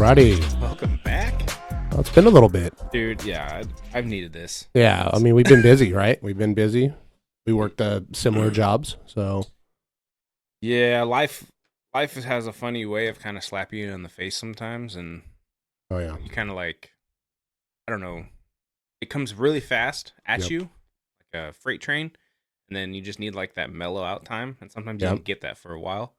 Alrighty. Welcome back. Well, it's been a little bit. Dude, yeah, I've needed this. Yeah, I mean, we've been busy, right? We've been busy. We worked similar jobs, so. Yeah, life has a funny way of kind of slapping you in the face sometimes, and Oh, yeah. you kind of like, I don't know, it comes really fast at you, like a freight train, and then you just need like that mellow out time, and sometimes you don't get that for a while.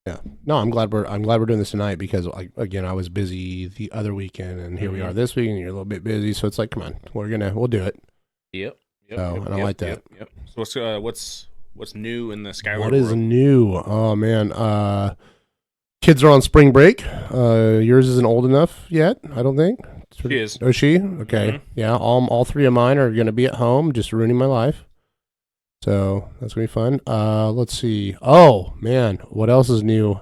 Yeah. No, I'm glad we're doing this tonight because, I was busy the other weekend, and here we are this week, and you're a little bit busy, so it's like, come on, we'll do it. Yep. I like that. Yep. So what's new in the Skyler world? What is new? Oh man, kids are on spring break. Yours isn't old enough yet, I don't think. She is. Oh, she? Okay. Mm-hmm. Yeah. All three of mine are going to be at home, just ruining my life. So that's gonna be fun. Let's see. Oh man, what else is new?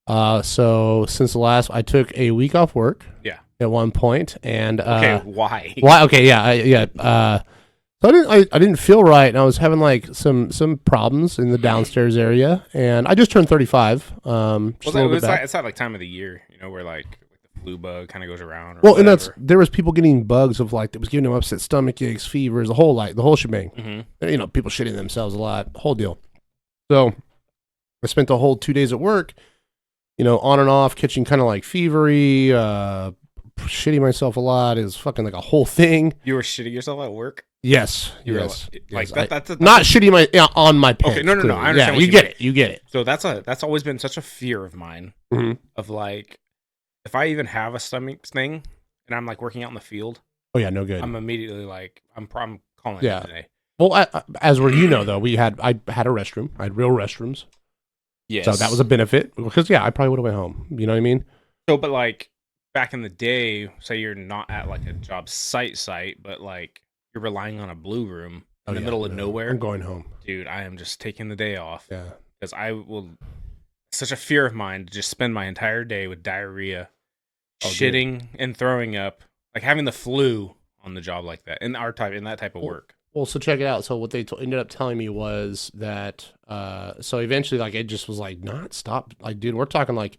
So since the last, I took a week off work. Yeah. At one point, and okay, why? Why? Okay, yeah. So I didn't feel right, and I was having like some problems in the downstairs area, and I just turned 35. It's not like time of the year, where like the flu bug kind of goes around. Well, whatever. And there was people getting bugs of like, it was giving them upset stomach aches, fevers, the whole shebang. Mm-hmm. People shitting themselves a lot, whole deal. So I spent the whole 2 days at work, on and off, catching kind of like fevery, shitting myself a lot. It was fucking like a whole thing. You were shitting yourself at work? Yes. That's not shitting on my pants. Okay, no. I understand. Yeah, you get it. So that's always been such a fear of mine. Mm-hmm. Of like, if I even have a stomach thing and I'm like working out in the field. Oh yeah, no good. I'm immediately like, I'm calling it today. Well, as though, though, I had a restroom. I had real restrooms. Yes. So that was a benefit because I probably would have went home. You know what I mean? So, but like back in the day, say you're not at like a job site, but like you're relying on a blue room in the middle of nowhere. I'm going home. Dude, I am just taking the day off. Yeah. Because such a fear of mine to just spend my entire day with diarrhea, shitting and throwing up, like having the flu on the job like that, in that type of work. Well, so check it out. So what they ended up telling me was that, so eventually, like, it just was like, not stop. Like, dude, we're talking like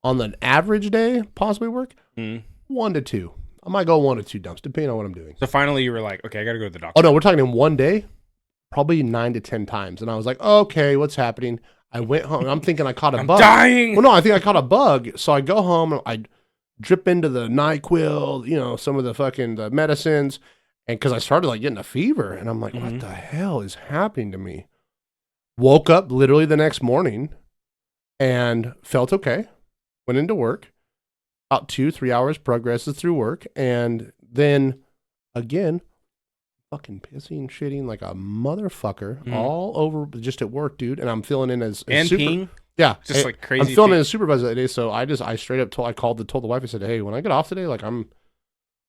on an average day, possibly work, 1 to 2. I might go 1 to 2 dumps, depending on what I'm doing. So finally, you were like, okay, I got to go to the doctor. Oh, no, we're talking in 1 day, probably 9 to 10 times. And I was like, okay, what's happening? I went home. I'm thinking I caught a bug. I'm dying. Well, no, I think I caught a bug. So I go home, I drip into the NyQuil, some of the fucking the medicines. And because I started like getting a fever, and I'm like, what the hell is happening to me? Woke up literally the next morning and felt okay. Went into work. About 2-3 hours progresses through work. And then again, fucking pissing, shitting like a motherfucker all over just at work, dude. And I'm filling in as peeing? Yeah. Just like crazy. I'm filling in as supervisor that day. So I straight up told the wife, I said, hey, when I get off today, like I'm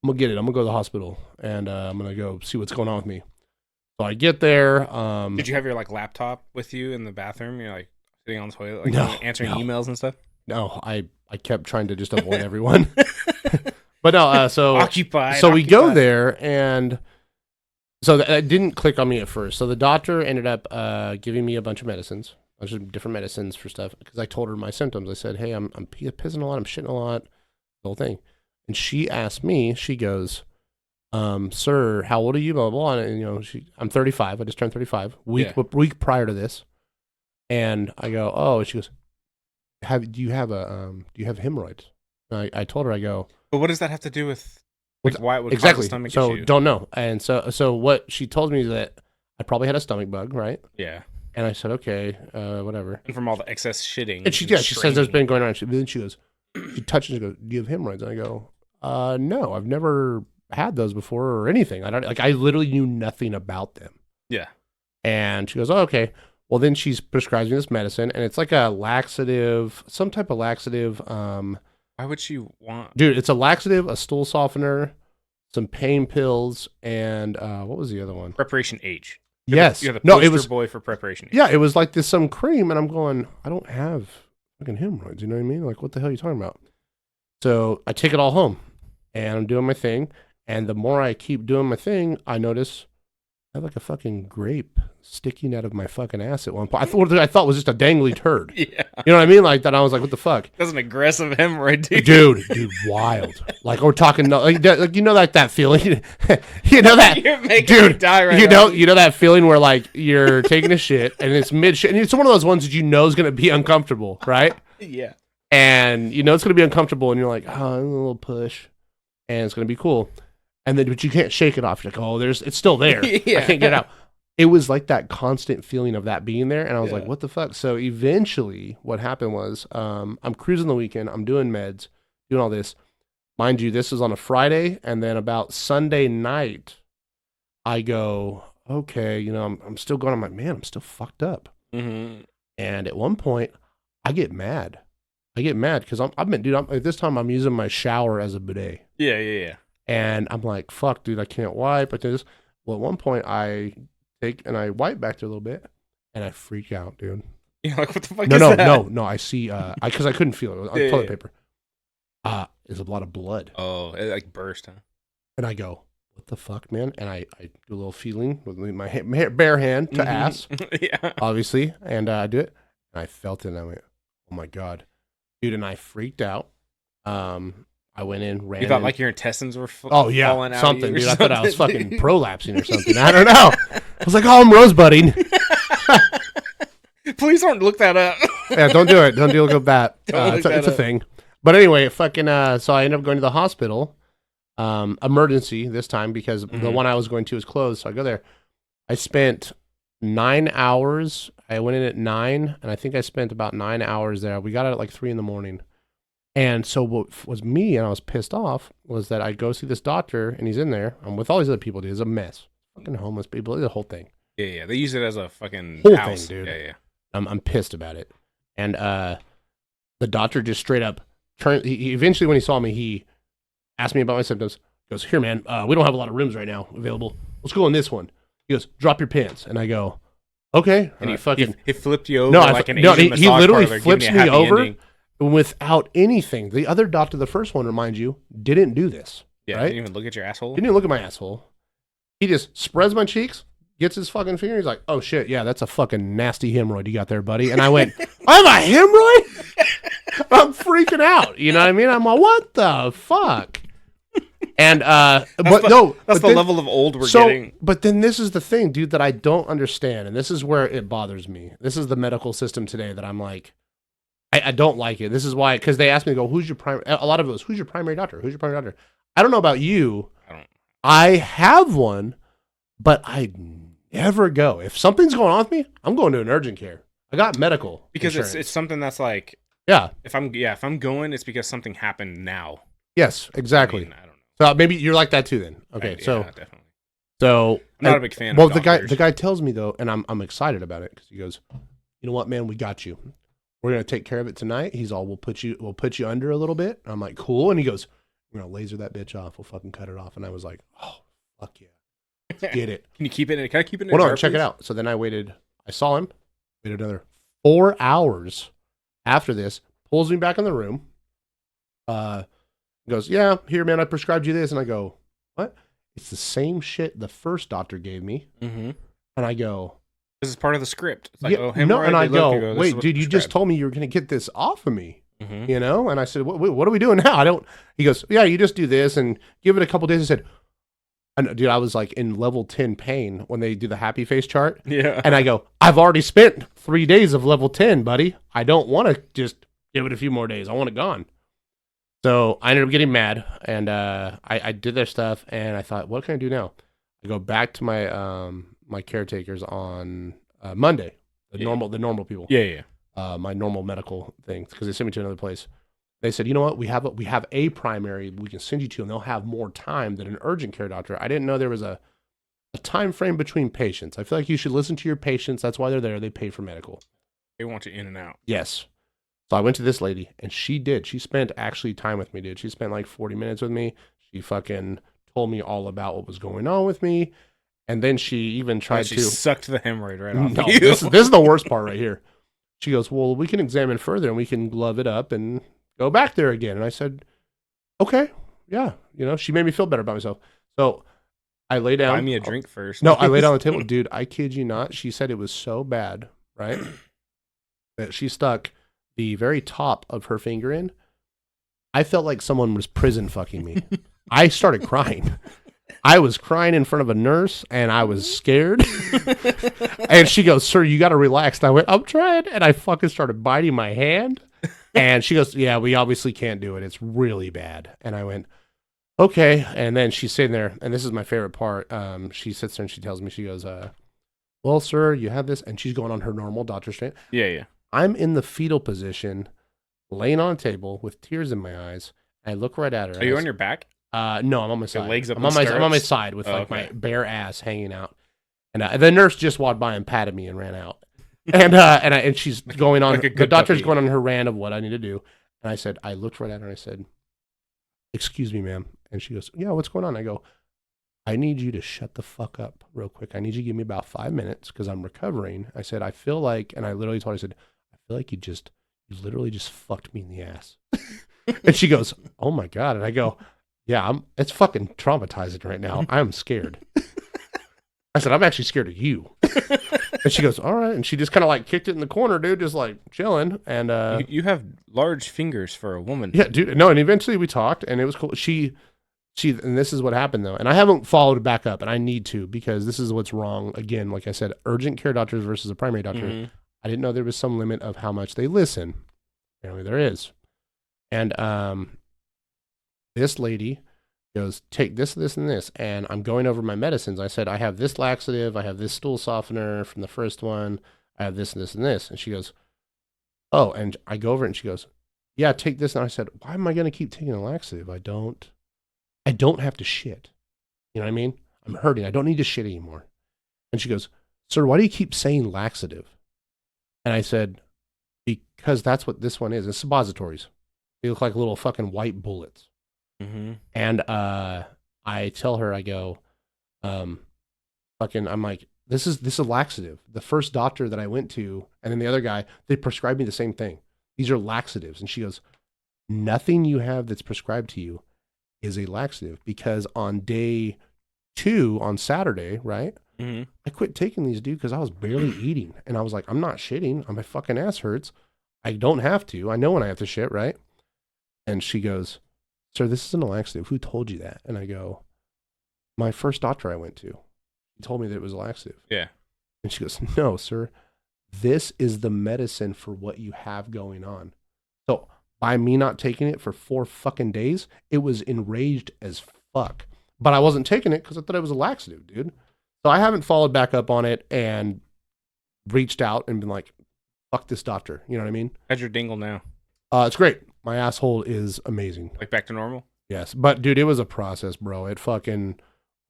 going to get it. I'm going to go to the hospital, and I'm going to go see what's going on with me. So I get there. Did you have your like laptop with you in the bathroom? You're like sitting on the toilet, like answering emails and stuff? No, I kept trying to just avoid everyone. But no, so occupied. So we go there, and so that didn't click on me at first. So the doctor ended up giving me a bunch of medicines, a bunch of different medicines for stuff, because I told her my symptoms. I said, hey, I'm pissing a lot, I'm shitting a lot, the whole thing. And she asked me, she goes, sir, how old are you? Blah, blah, blah. And, I'm 35. I just turned 35. Week prior to this. And I go, oh, she goes, do you have hemorrhoids? And I told her, I go, but what does that have to do with why it would exactly cause a stomach so issue? Don't know. And so what she told me is that I probably had a stomach bug, right? Yeah. And I said, okay, whatever. And from all the excess shitting. And she says there's been going on. Then she goes, she touches and goes, do you have hemorrhoids? And I go, no, I've never had those before or anything. I literally knew nothing about them. Yeah. And she goes, oh, okay. Well, then she's prescribed me this medicine, and it's like a laxative, some type of laxative. Why would she want? Dude, it's a laxative, a stool softener, some pain pills, and what was the other one? Preparation H. Yes. You're the poster boy for Preparation H. Yeah, it was like this some cream, and I'm going, I don't have fucking hemorrhoids. You know what I mean? Like, what the hell are you talking about? So I take it all home, and I'm doing my thing. And the more I keep doing my thing, I notice I have like a fucking grape sticking out of my fucking ass at one point. I thought was just a dangly turd. Yeah. You know what I mean? Like that. I was like, what the fuck? That's an aggressive hemorrhoid, dude. Dude, wild. Like we're talking, like you know, like that feeling. You know that, You're making me die right now. You know that feeling where like you're taking a shit and it's mid shit, and it's one of those ones that you know is gonna be uncomfortable, right? Yeah. And you know it's gonna be uncomfortable, and you're like, oh, a little push, and it's gonna be cool, and then but you can't shake it off. You're like, oh, it's still there. Yeah. I can't get it out. It was like that constant feeling of that being there, and I was like, what the fuck? So eventually, what happened was, I'm cruising the weekend, I'm doing meds, doing all this. Mind you, this was on a Friday, and then about Sunday night, I go, okay, you know, I'm still going. I'm like, man, I'm still fucked up. Mm-hmm. And at one point, I get mad. Because at this time I'm using my shower as a bidet. Yeah. And I'm like, fuck, dude, I can't wipe. Well, at one point I take and I wipe back there a little bit, and I freak out, dude. You're like, what the fuck is that? No. I see, because I couldn't feel it. It was on toilet paper. There's a lot of blood. Oh, it like burst, huh? And I go, what the fuck, man? And I do a little feeling with my bare hand to ass, Yeah. obviously. And I do it. And I felt it, and I went, oh my God. Dude, and I freaked out. I went in, ran. You thought in. like your intestines were falling out something, of you dude. or I thought I was something, fucking prolapsing or something. I don't know. I was like, oh, I'm rosebudding. Please don't look that up. Yeah, don't do it. Don't look up that. It's a up. thing. But anyway, fucking. So I ended up going to the hospital, emergency this time because the one I was going to was closed. So I go there. I spent 9 hours. I went in at 9, and I think I spent about 9 hours there. We got out at like 3 a.m. And so what was me, and I was pissed off, was that I go see this doctor, and he's in there. I'm with all these other people, dude. It's a mess. Fucking homeless people. It's a whole thing. Yeah. They use it as a fucking Whole house. thing, dude. Yeah. I'm pissed about it. And the doctor just straight up turned. He eventually, when he saw me, he asked me about my symptoms. He goes, here, man, we don't have a lot of rooms right now available. Let's go in this one. He goes, drop your pants. And I go, okay. And he fucking... He flipped you over like an Asian massage he literally parlor, flips giving you a me happy over ending. without anything. The other doctor, the first one, remind you, didn't do this. Yeah, right? didn't even look at your asshole. Didn't even look at my asshole. He just spreads my cheeks, gets his fucking finger. He's like, oh shit, yeah, that's a fucking nasty hemorrhoid you got there, buddy. And I went, I have a hemorrhoid? I'm freaking out. You know what I mean? I'm like, what the fuck? And that's the level of old we're getting. But then this is the thing, dude, that I don't understand, and this is where it bothers me. This is the medical system today that I'm like, I don't like it. This is why, because they asked me to go, who's your primary? A lot of it was, who's your primary doctor? Who's your primary doctor? I don't know about you. I have one, but I never go. If something's going on with me, I'm going to an urgent care. I got medical because insurance. it's something that's like, yeah. If I'm going, it's because something happened now. Yes, exactly. I don't know. So maybe you're like that too, then. Okay, yeah, definitely. So I'm not a big fan. Well, of doctors. the guy tells me though, and I'm excited about it because he goes, you know what, man, we got you. We're gonna take care of it tonight. He's all, we'll put you under a little bit. And I'm like, cool. And he goes, we're gonna laser that bitch off. We'll fucking cut it off. And I was like, oh fuck yeah, let's get it. Can you keep it? Can I keep it? Well, no, check it out. So then I saw him. Waited another 4 hours after this. Pulls me back in the room. Goes, yeah, here, man, I prescribed you this. And I go, what? It's the same shit the first doctor gave me. Mm-hmm. And I go, this is part of the script. It's like, yeah, no, and I go, wait, dude, you prescribed. just told me you were going to get this off of me, Mm-hmm. you know? And I said, what are we doing now? He goes, yeah, you just do this and give it a couple days. I said, dude, I was like in level 10 pain when they do the happy face chart. Yeah. And I go, I've already spent 3 days of level 10, buddy. I don't want to just give it a few more days. I want it gone. So I ended up getting mad, and I did their stuff, and I thought, what can I do now? I go back to my my caretakers on Monday, the normal people. Yeah. My normal medical things, because they sent me to another place. They said, you know what, we have a primary we can send you to, and they'll have more time than an urgent care doctor. I didn't know there was a time frame between patients. I feel like you should listen to your patients. That's why they're there. They pay for medical. They want you in and out. Yes. So I went to this lady, and she spent actually time with me, dude. She spent like 40 minutes with me. She fucking told me all about what was going on with me. And then she even tried she to... sucked the hemorrhoid right off No, you. this is the worst part right here. She goes, well, we can examine further, and we can glove it up and go back there again. And I said, okay, yeah. You know, she made me feel better about myself. So I lay down. Buy me a drink first. No, I lay down on the table. Dude, I kid you not. She said it was so bad, right? That she stuck the very top of her finger in. I felt like someone was prison fucking me. I started crying. I was crying in front of a nurse, and I was scared. And she goes, "Sir, you got to relax." And I went, "I'm trying." And I fucking started biting my hand. And she goes, "Yeah, we obviously can't do it. It's really bad." And I went, "Okay." And then she's sitting there, and this is my favorite part. She sits there and she tells me, she goes, "Well, sir, you have this." And she's going on her normal doctor straight. Yeah. I'm in the fetal position, laying on a table with tears in my eyes. I look right at her. Are you on your back? No, I'm on my side. Legs up I'm on my side with my bare ass hanging out. And the nurse just walked by and patted me and ran out. And she's going on. Like the doctor's going on her rant of what I need to do. And I said, I looked right at her and I said, "Excuse me, ma'am." And she goes, "Yeah, what's going on?" I go, "I need you to shut the fuck up real quick. I need you to give me about 5 minutes because I'm recovering." I said, "I feel like," and I literally told her, I said, "I feel like you literally just fucked me in the ass." And she goes, "Oh my God." And I go, "Yeah, it's fucking traumatizing right now. I'm scared." I said, "I'm actually scared of you." And she goes, "All right." And she just kind of like kicked it in the corner, dude, just like chilling. And you have large fingers for a woman. yeah, dude. No, and eventually we talked, and it was cool. She, and this is what happened though, and I haven't followed back up, and I need to because this is what's wrong. Again, like I said, urgent care doctors versus a primary doctor. Mm-hmm. I didn't know there was some limit of how much they listen. Apparently, there is. And this lady goes, "Take this, this, and this." And I'm going over my medicines. I said, "I have this laxative. I have this stool softener from the first one. I have this, and this, and this." And she goes, "Oh," and I go over it and she goes, "Yeah, take this." And I said, "Why am I going to keep taking a laxative? I don't have to shit. You know what I mean? I'm hurting. I don't need to shit anymore." And she goes, "Sir, why do you keep saying laxative?" And I said, "Because that's what this one is. It's suppositories. They look like little fucking white bullets." Mm-hmm. And I tell her, I go, I'm like, this is a laxative. The first doctor that I went to, and then the other guy, they prescribed me the same thing. These are laxatives. And she goes, "Nothing you have that's prescribed to you is a laxative, because on day 2, on Saturday, right? Mm-hmm. I quit taking these, dude, because I was barely eating. And I was like, I'm not shitting. My fucking ass hurts. I don't have to. I know when I have to shit, right?" And she goes, "Sir, this isn't a laxative. Who told you that?" And I go, "My first doctor I went to. He told me that it was a laxative." Yeah. And she goes, "No, sir. This is the medicine for what you have going on." So by me not taking it for 4 fucking days, it was enraged as fuck. But I wasn't taking it because I thought it was a laxative, dude. So I haven't followed back up on it and reached out and been like, fuck this doctor. You know what I mean? How's your dingle now? It's great. My asshole is amazing. Like back to normal? Yes. But dude, it was a process, bro. It fucking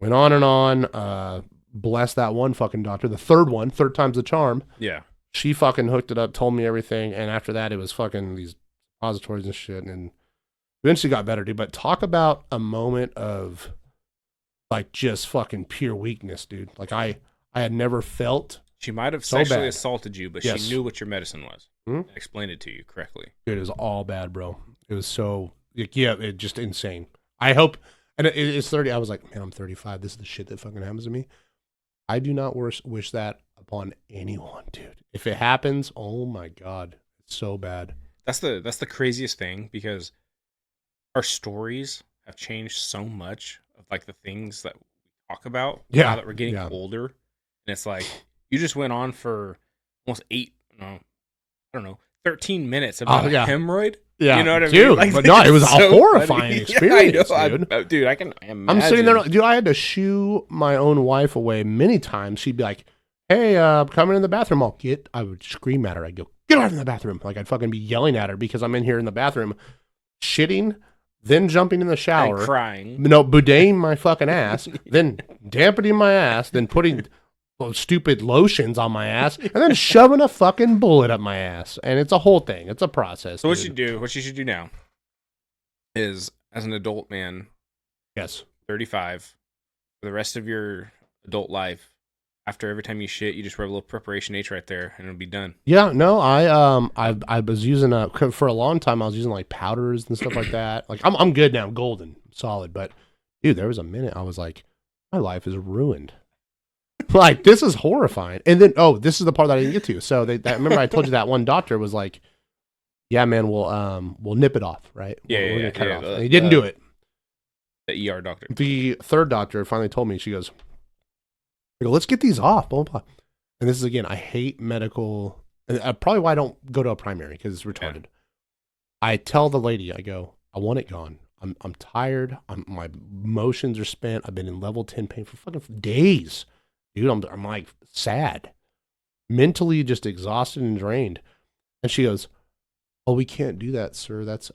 went on and on. Bless that one fucking doctor. The third time's the charm. Yeah. She fucking hooked it up, told me everything. And after that, it was fucking these suppositories and shit. And eventually got better, dude. But talk about a moment of like just fucking pure weakness, dude. Like I had never felt. She might have so sexually bad. assaulted you, but Yes. she knew what your medicine was. Hmm? Explained it to you correctly. Dude, it was all bad, bro. It was so, like, yeah, it just insane. I hope, and it's 30. I was like, man, I'm 35. This is the shit that fucking happens to me. I do not wish that upon anyone, dude. If it happens, oh my God, it's so bad. That's the craziest thing, because our stories have changed so much of like the things that we talk about now that we're getting older. And it's like, you just went on for almost 13 minutes about a hemorrhoid. Yeah, you know what I dude, mean? Like, but no, it was a so horrifying experience, I know. dude. Dude, I can imagine. I'm sitting there, dude. I had to shoo my own wife away many times. She'd be like, "Hey, I'm coming in the bathroom." I would scream at her. I'd go, "Get out of the bathroom!" Like I'd fucking be yelling at her because I'm in here in the bathroom, shitting, then jumping in the shower, and crying. No, bideting my fucking ass, then dampening my ass, then putting stupid lotions on my ass, and then shoving a fucking bullet up my ass. And it's a whole thing. It's a process. So what you should do now is, as an adult man, yes, 35, for the rest of your adult life, after every time you shit, you just rub a little preparation H right there, and it'll be done. Yeah, no, I was using for a long time. I was using like powders and stuff like that. Like I'm good now, golden, solid. But dude, there was a minute I was like, my life is ruined. Like, this is horrifying. And then, this is the part that I didn't get to. So remember I told you that one doctor was like, yeah, man, we'll nip it off, right? We're gonna cut it off. And he didn't do it. The ER doctor. The third doctor finally told me, she goes, let's get these off, blah, blah, blah. And this is, again, I hate medical, and probably why I don't go to a primary, because it's retarded. Yeah. I tell the lady, I go, I want it gone. I'm tired. My emotions are spent. I've been in level 10 pain for fucking days. Dude, I'm like sad. Mentally just exhausted and drained. And she goes, oh, we can't do that, sir. That's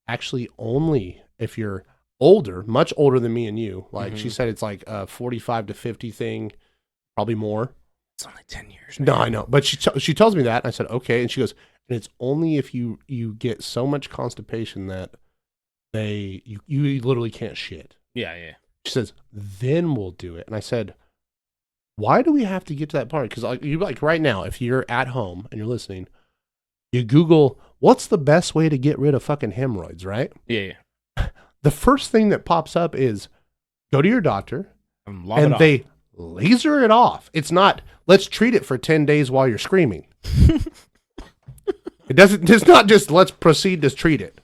actually only if you're older, much older than me and you. Like, she said it's like a 45 to 50 thing, probably more. It's only 10 years. No, I know. But she tells me that, and I said, okay. And she goes, and it's only if you get so much constipation that you literally can't shit. Yeah, yeah. She says, then we'll do it. And I said, why do we have to get to that part? Because like right now, if you're at home and you're listening, you Google, what's the best way to get rid of fucking hemorrhoids, right? Yeah, yeah. The first thing that pops up is go to your doctor and they laser it off. It's not, let's treat it for 10 days while you're screaming. It's not just let's proceed to treat it.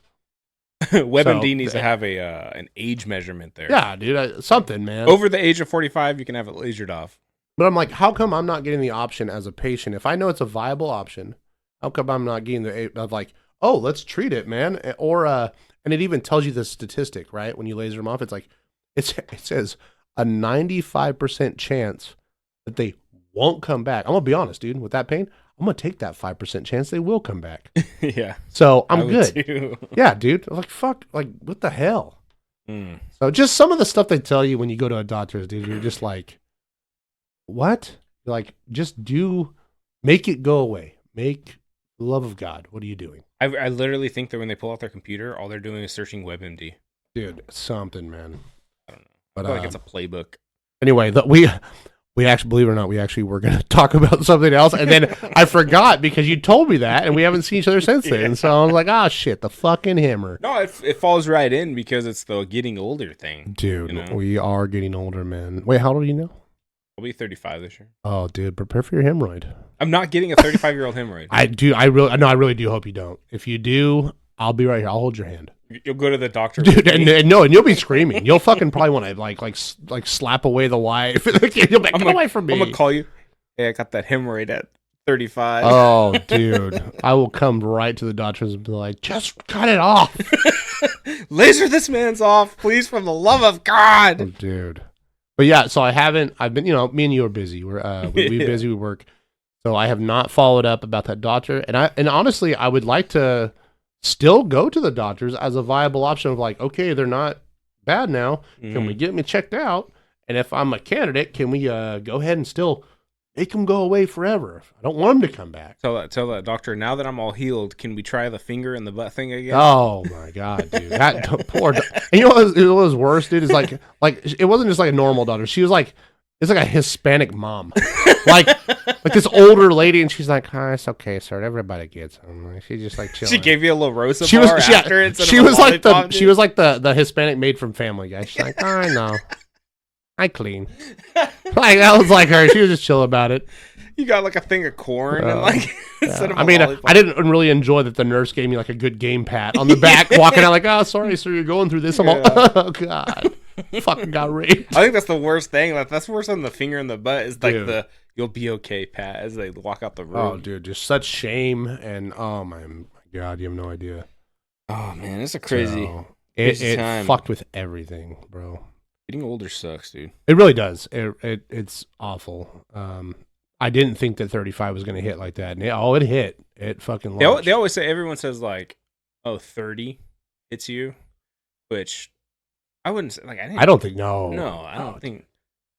WebMD needs to have an age measurement there. Yeah, dude, something, man. Over the age of 45, you can have it lasered off. But I'm like, how come I'm not getting the option as a patient? If I know it's a viable option, how come I'm not getting the of like, oh, let's treat it, man? Or and it even tells you the statistic, right? When you laser them off, it's like it says a 95% chance that they won't come back. I'm gonna be honest, dude. With that pain, I'm gonna take that 5% chance they will come back. Yeah. So I'm good. Yeah, dude. Like, fuck. Like, what the hell? So just some of the stuff they tell you when you go to a doctor's, dude. You're just like, what? Like, just make it go away. Make the love of God. What are you doing? I literally think that when they pull out their computer, all they're doing is searching WebMD. Dude, something, man. I don't know. But I feel like it's a playbook. Anyway, we actually, believe it or not, we actually were going to talk about something else, and then I forgot because you told me that, and we haven't seen each other since then. Yeah. So I was like, shit, the fucking hammer. No, it falls right in because it's the getting older thing. Dude, you know? We are getting older, man. Wait, how old are you now? I'll be 35 this year. Oh, dude, prepare for your hemorrhoid. I'm not getting a 35-year-old hemorrhoid. I really do hope you don't. If you do, I'll be right here. I'll hold your hand. You'll go to the doctor, dude, and you'll be screaming. You'll fucking probably want to like slap away the wife. You'll be like, get away from me. I'm gonna call you. Hey, I got that hemorrhoid at 35. Oh, dude, I will come right to the doctors and be like, just cut it off. Laser this man's off, please, for the love of God. Oh, dude. But yeah, so I've been, me and you are busy. We're busy with work, so I have not followed up about that doctor. And honestly, I would like to still go to the doctors as a viable option of like, okay, they're not bad now. Can we get me checked out? And if I'm a candidate, can we go ahead and still make them go away forever? I don't want them to come back. Tell that doctor, now that I'm all healed, can we try the finger and the butt thing again? Oh my God, dude. That poor and you know what was worse, dude, is like it wasn't just like a normal doctor. She was like, it's like a Hispanic mom. like this older lady, and she's like, it's okay, sir. Everybody gets them. She just like chilling. She gave you a little Rosa bar after it. She was like the Hispanic maid from Family Guy. She's like, I know. I clean. Like, that was like her. She was just chill about it. You got like a thing of corn and like instead of I didn't really enjoy that the nurse gave me like a good game pat on the back, walking out like, oh, sorry, sir, you're going through this. I'm like, oh God, fucking got raped. I think that's the worst thing. Like, that's worse than the finger in the butt. Is like the you'll be okay pat as they walk out the room. Oh, dude, just such shame and oh my God, you have no idea. Oh man, it's a crazy. So, it fucked with everything, bro. Getting older sucks, dude. It really does. It's awful. I didn't think that 35 was going to hit like that. And it hit. It fucking launched. They always say, everyone says like, 30 hits you, which I wouldn't say. Like, I don't think, no. No, I don't think.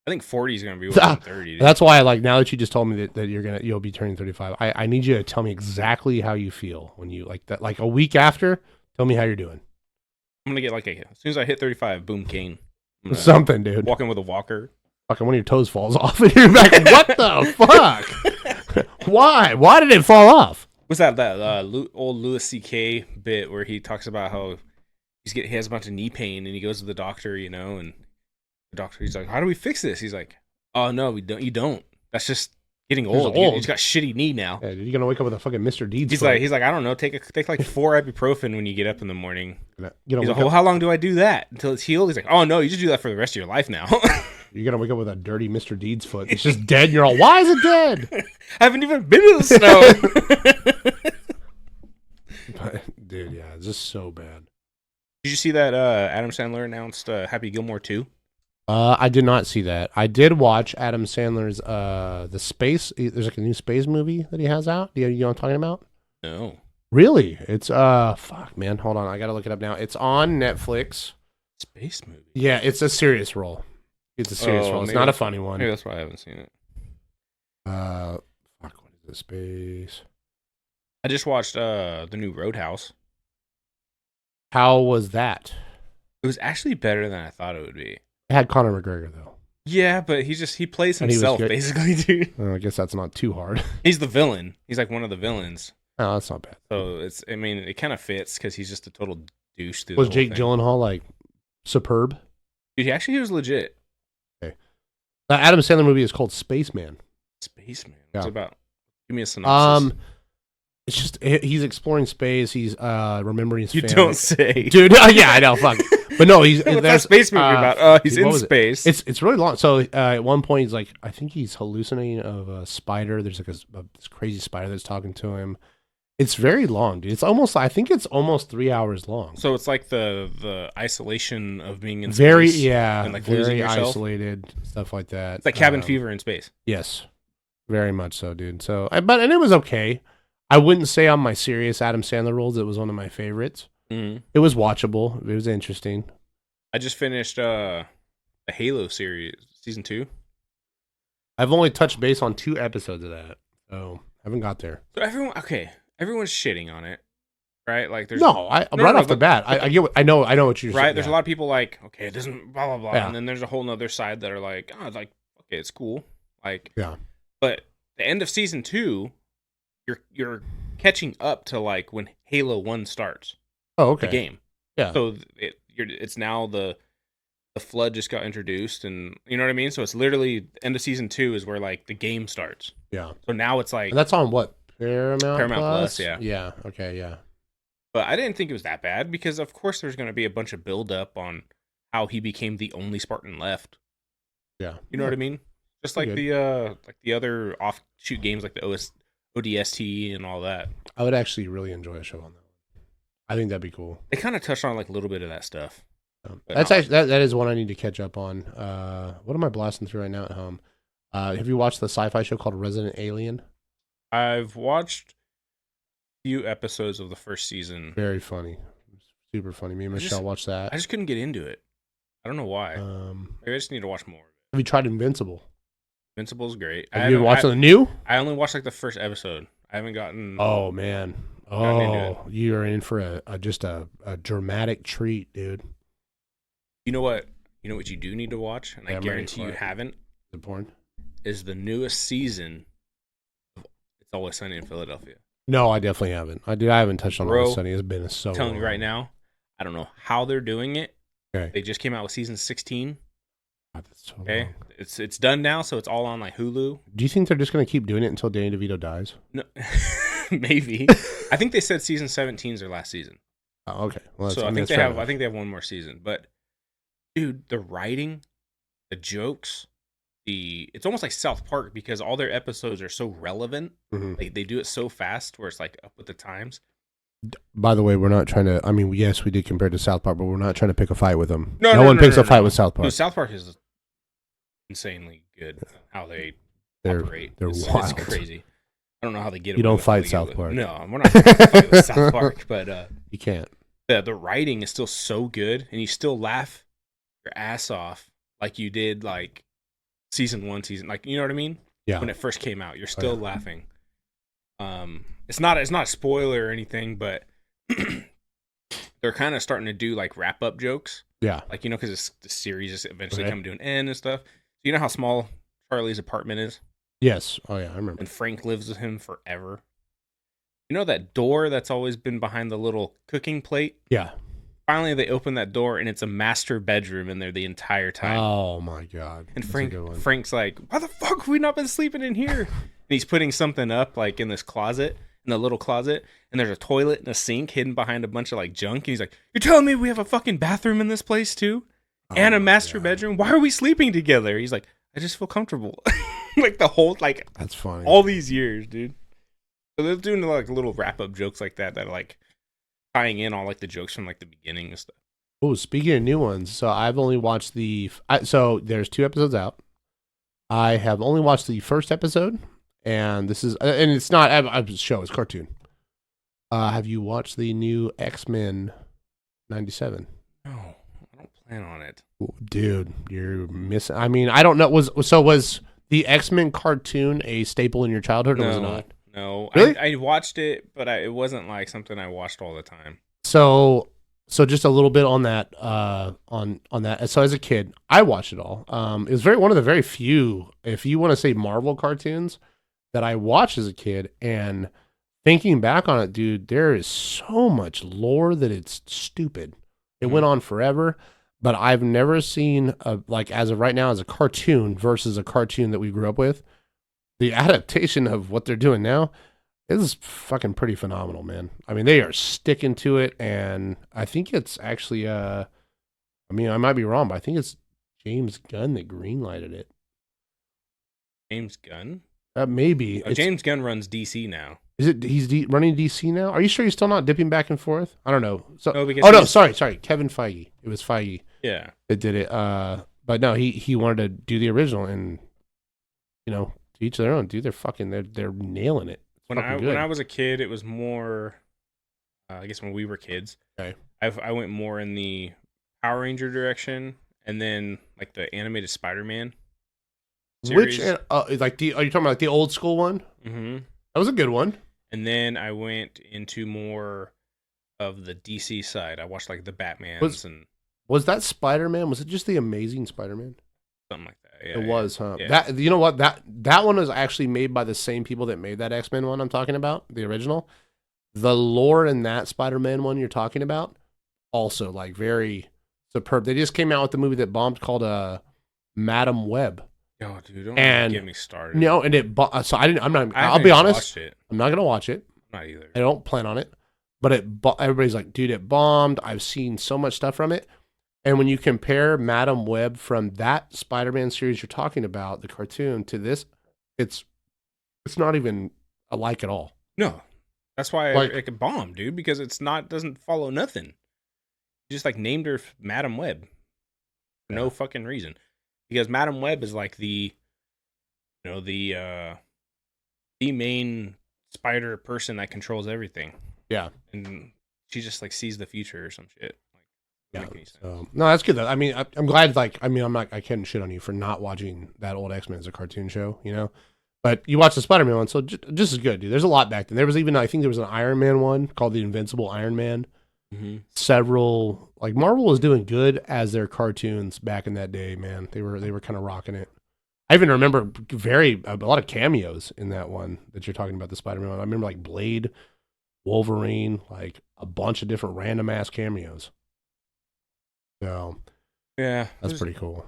I think 40 is going to be within 30. Dude. That's why now that you just told me that you'll be turning 35, I need you to tell me exactly how you feel when you like that. Like a week after, tell me how you're doing. I'm going to get like as soon as I hit 35, boom, cane. Something, dude. Walking with a walker. Fucking one of your toes falls off and you're back. What the fuck? Why? Why did it fall off? What's that old Louis C.K. bit where he talks about how he has a bunch of knee pain and he goes to the doctor, and The doctor, he's like, how do we fix this? He's like, oh no, we don't. You don't. That's just getting old. He's got shitty knee now. Yeah, you're gonna wake up with a fucking Mr. Deeds. He's like, I don't know. Take like 4 ibuprofen when you get up in the morning. He's like, well, how long do I do that until it's healed? He's like, oh no, you just do that for the rest of your life now. You're gonna wake up with a dirty Mr. Deeds foot. It's just dead. And you're all, why is it dead? I haven't even been to the snow. But, dude, yeah, it's just so bad. Did you see that Adam Sandler announced Happy Gilmore 2? I did not see that. I did watch Adam Sandler's the space. There's like a new space movie that he has out. You know what I'm talking about? No. Really? It's fuck, man. Hold on, I gotta look it up now. It's on Netflix. Space movie. Yeah, it's a serious role. It's a serious role. It's not a funny one. Maybe that's why I haven't seen it. Fuck, what is this space? I just watched the new Roadhouse. How was that? It was actually better than I thought it would be. It had Conor McGregor though. Yeah, but he plays himself basically, dude. I guess that's not too hard. He's the villain. He's like one of the villains. Oh, that's not bad. So it kind of fits because he's just a total douche. Was Jake Gyllenhaal like superb? Dude, he was legit. Okay. The Adam Sandler movie is called Spaceman. Spaceman. What's it about? Give me a synopsis. It's just he's exploring space. He's remembering his family. You don't say, dude. Yeah, I know. Fuck. But no, he's what's that space movie about? He's in space. It's really long. So at one point, he's like, I think he's hallucinating of a spider. There's like this crazy spider that's talking to him. It's very long, dude. I think it's almost 3 hours long. So it's like the isolation of being in very, space. Yeah, and like very isolated stuff like that. It's like cabin fever in space. Yes, very much so, dude. So, and it was okay. I wouldn't say on my serious Adam Sandler roles it was one of my favorites. Mm-hmm. It was watchable. It was interesting. I just finished the Halo series, season 2. I've only touched base on 2 episodes of that, so I haven't got there. So everyone's shitting on it, right? Like there's right off the bat. I know what you're saying. Right, there's a lot of people like, okay, it doesn't blah blah blah, and then there's a whole nother side that are like, oh, like okay, it's cool, like yeah. But the end of season 2, you're catching up to like when Halo 1 starts. Oh, okay. The game. Yeah. So it's now the flood just got introduced, and you know what I mean. So it's literally the end of season 2 is where like the game starts. Yeah. So now it's like, and that's on what? Paramount Plus, yeah. Yeah. Okay. Yeah. But I didn't think it was that bad because of course there's going to be a bunch of build up on how he became the only Spartan left. Yeah. You know what I mean? Just like the other offshoot games like the ODST and all that. I would actually really enjoy a show on that. I think that'd be cool. They kind of touched on like a little bit of that stuff. That's actually that is one I need to catch up on. What am I blasting through right now at home? Have you watched the sci-fi show called Resident Alien? I've watched a few episodes of the first season. Very funny, super funny. Me and Michelle watched that. I just couldn't get into it. I don't know why. Maybe I just need to watch more. Have you tried Invincible? Invincible's great. Have you watched the new? I only watched like the first episode. I haven't gotten. Oh man. Oh, you are in for a dramatic treat, dude. You know what? You know what you do need to watch, and I guarantee you haven't. The porn is the newest season of It's Always Sunny in Philadelphia. No, I definitely haven't. I haven't touched on Always Sunny. It's been so. I'm telling you right now, I don't know how they're doing it. Okay. They just came out with season 16. God, that's so okay, long. It's done now, so it's all on like Hulu. Do you think they're just gonna keep doing it until Danny DeVito dies? No. Maybe. I think they said season 17 is their last season. Oh, okay. Well, so I think they have one more season. But dude, the writing, the jokes, it's almost like South Park because all their episodes are so relevant. Mm-hmm. They do it so fast where it's like up with the times. By the way, we're not trying to. I mean, yes, we did compare to South Park, but we're not trying to pick a fight with them. No one picks a fight with South Park. Dude, South Park is insanely good. How they operate. They're wild. It's crazy. I don't know how they get it. You don't fight South Park. No, we're not going to fight with South Park, but you can't. The writing is still so good, and you still laugh your ass off like you did like season 1, like you know what I mean? Yeah. When it first came out, you're still laughing. It's not a spoiler or anything, but they're kind of starting to do like wrap up jokes. Yeah. Like the series is eventually coming to an end and stuff. So you know how small Charlie's apartment is? Yes. Oh, yeah, I remember. And Frank lives with him forever. You know that door that's always been behind the little cooking plate? Yeah. finally they open that door and it's a master bedroom in there the entire time. Oh my God. And Frank's like, why the fuck have we not been sleeping in here? And he's putting something up like in this closet, in the little closet, and there's a toilet and a sink hidden behind a bunch of like junk. And he's like, you're telling me we have a fucking bathroom in this place too? And a master bedroom? Why are we sleeping together? He's like, I just feel comfortable. Like the whole, like, that's funny. All these years, dude. So they're doing like little wrap up jokes like that are like tying in all like the jokes from like the beginning and stuff. Oh, speaking of new ones, so I've only watched so there's 2 episodes out. I have only watched the first episode, and this is, and it's not a show, it's cartoon. Have you watched the new X-Men 97? No, I don't plan on it. Dude, you're missing. I mean, I don't know. Was the X-Men cartoon a staple in your childhood, or was it not? No, really? I watched it, but it wasn't like something I watched all the time. So just a little bit on that, on that. So as a kid, I watched it all. It was one of the very few, if you want to say Marvel cartoons, that I watched as a kid. And thinking back on it, dude, there is so much lore that it's stupid. It went on forever, but I've never seen like as of right now as a cartoon versus a cartoon that we grew up with. The adaptation of what they're doing now is fucking pretty phenomenal, man. I mean, they are sticking to it, and I think it's actually, I mean, I might be wrong, but I think it's James Gunn that greenlighted it. James Gunn? Maybe. James Gunn runs DC now. Is it? He's running DC now? Are you sure he's still not dipping back and forth? I don't know. So, sorry, Kevin Feige. It was Feige. Yeah, that did it. But no, he wanted to do the original, and to each their own, dude. They're nailing it. When I was a kid, it was more. I guess when we were kids, okay. I went more in the Power Ranger direction, and then like the animated Spider-Man series. Which are you talking about like the old school one? Mm-hmm. That was a good one. And then I went into more of the DC side. I watched like the Batmans was that Spider-Man? Was it just the Amazing Spider-Man? Something like that. Yeah, it was, huh? Yeah. That you know what that one was actually made by the same people that made that X-Men one I'm talking about, the original. The lore in that Spider-Man one you're talking about, also like very superb. They just came out with the movie that bombed called Madam Web. Oh, dude, don't get me started. No, and so I didn't. I'll be honest. I'm not gonna watch it. Not either. I don't plan on it. But everybody's like, dude, it bombed. I've seen so much stuff from it. And when you compare Madam Web from that Spider-Man series you're talking about, the cartoon, to this, it's not even alike at all. No, that's why it bombed, dude. Because doesn't follow nothing. You just like named her Madam Web for no fucking reason. Because Madam Web is like the main spider person that controls everything. Yeah, and she just like sees the future or some shit. Like, no, that's good though. I mean, I'm glad. Like, I mean, I can't shit on you for not watching that old X-Men as a cartoon show, But you watch the Spider-Man one, so just as good, dude. There's a lot back then. There was even, I think there was an Iron Man one called The Invincible Iron Man. Mm-hmm. Several, like Marvel was doing good as their cartoons back in that day, man. They were kind of rocking it. I even remember a lot of cameos in that one that you're talking about, the Spider-Man one. I remember like Blade, Wolverine, like a bunch of different random ass cameos. So yeah, that's pretty cool.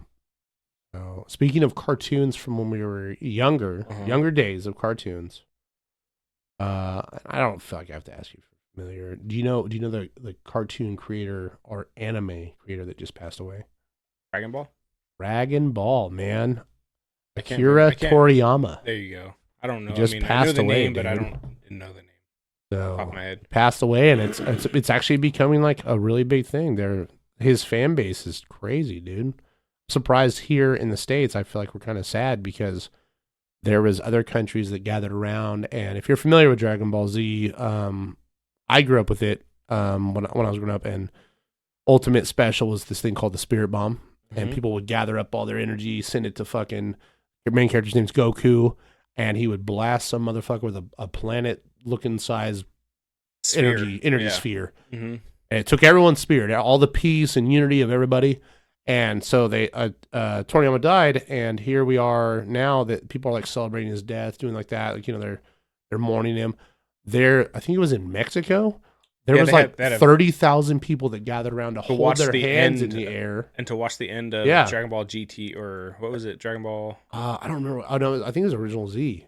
So speaking of cartoons from when we were younger days of cartoons, I don't feel like I have to ask you for familiar. Do you know the cartoon creator or anime creator that just passed away? Dragon Ball? Dragon Ball, man. Akira Toriyama. There you go. I don't know. Just passed I know the away, name, dude. but I didn't know the name. So off my head. Passed away, and it's actually becoming like a really big thing. His fan base is crazy, dude. I'm surprised here in the States. I feel like we're kind of sad because there was other countries that gathered around. And if you're familiar with Dragon Ball Z, I grew up with it when I was growing up, and Ultimate Special was this thing called the Spirit Bomb, and people would gather up all their energy, send it to fucking your main character's name's Goku, and he would blast some motherfucker with a planet-looking size energy sphere. Mm-hmm. And it took everyone's spirit, all the peace and unity of everybody. And so Toriyama died, and here we are now that people are like celebrating his death, doing like that, like they're mourning him. I think it was in Mexico. There was like 30,000 people that gathered around to hold their hands in the air. And to watch the end of Dragon Ball GT, or what was it? Dragon Ball? I don't remember. Oh, no, I think it was Original Z.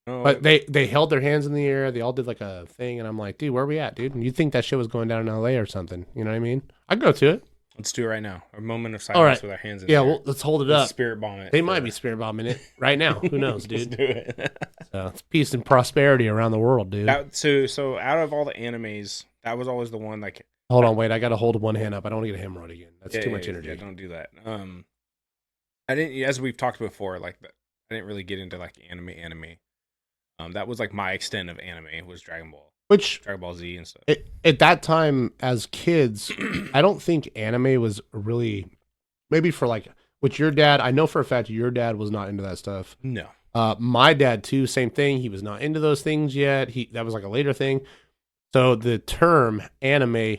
Oh, but they held their hands in the air. They all did like a thing. And I'm like, dude, where are we at, dude? And you'd think that shit was going down in LA or something. You know what I mean? I'd go to it. Let's do it right now. A moment of silence with our hands in the air. Well, let's hold it up. Spirit bomb it. They might be spirit bombing it right now. Who knows, dude? Let's do it. So it's peace and prosperity around the world, dude. So out of all the animes, that was always the one like. Hold on, wait. I got to hold one hand up. I don't want to get a hemorrhoid again. That's too much energy. Yeah, don't do that. I didn't, as we've talked before, like I didn't really get into like anime. That was like my extent of anime was Dragon Ball. Dragon Ball Z and stuff. At that time, as kids, I don't think anime was really, maybe for like, with your dad, I know for a fact your dad was not into that stuff. No. My dad too, same thing. He was not into those things yet. That was like a later thing. So the term anime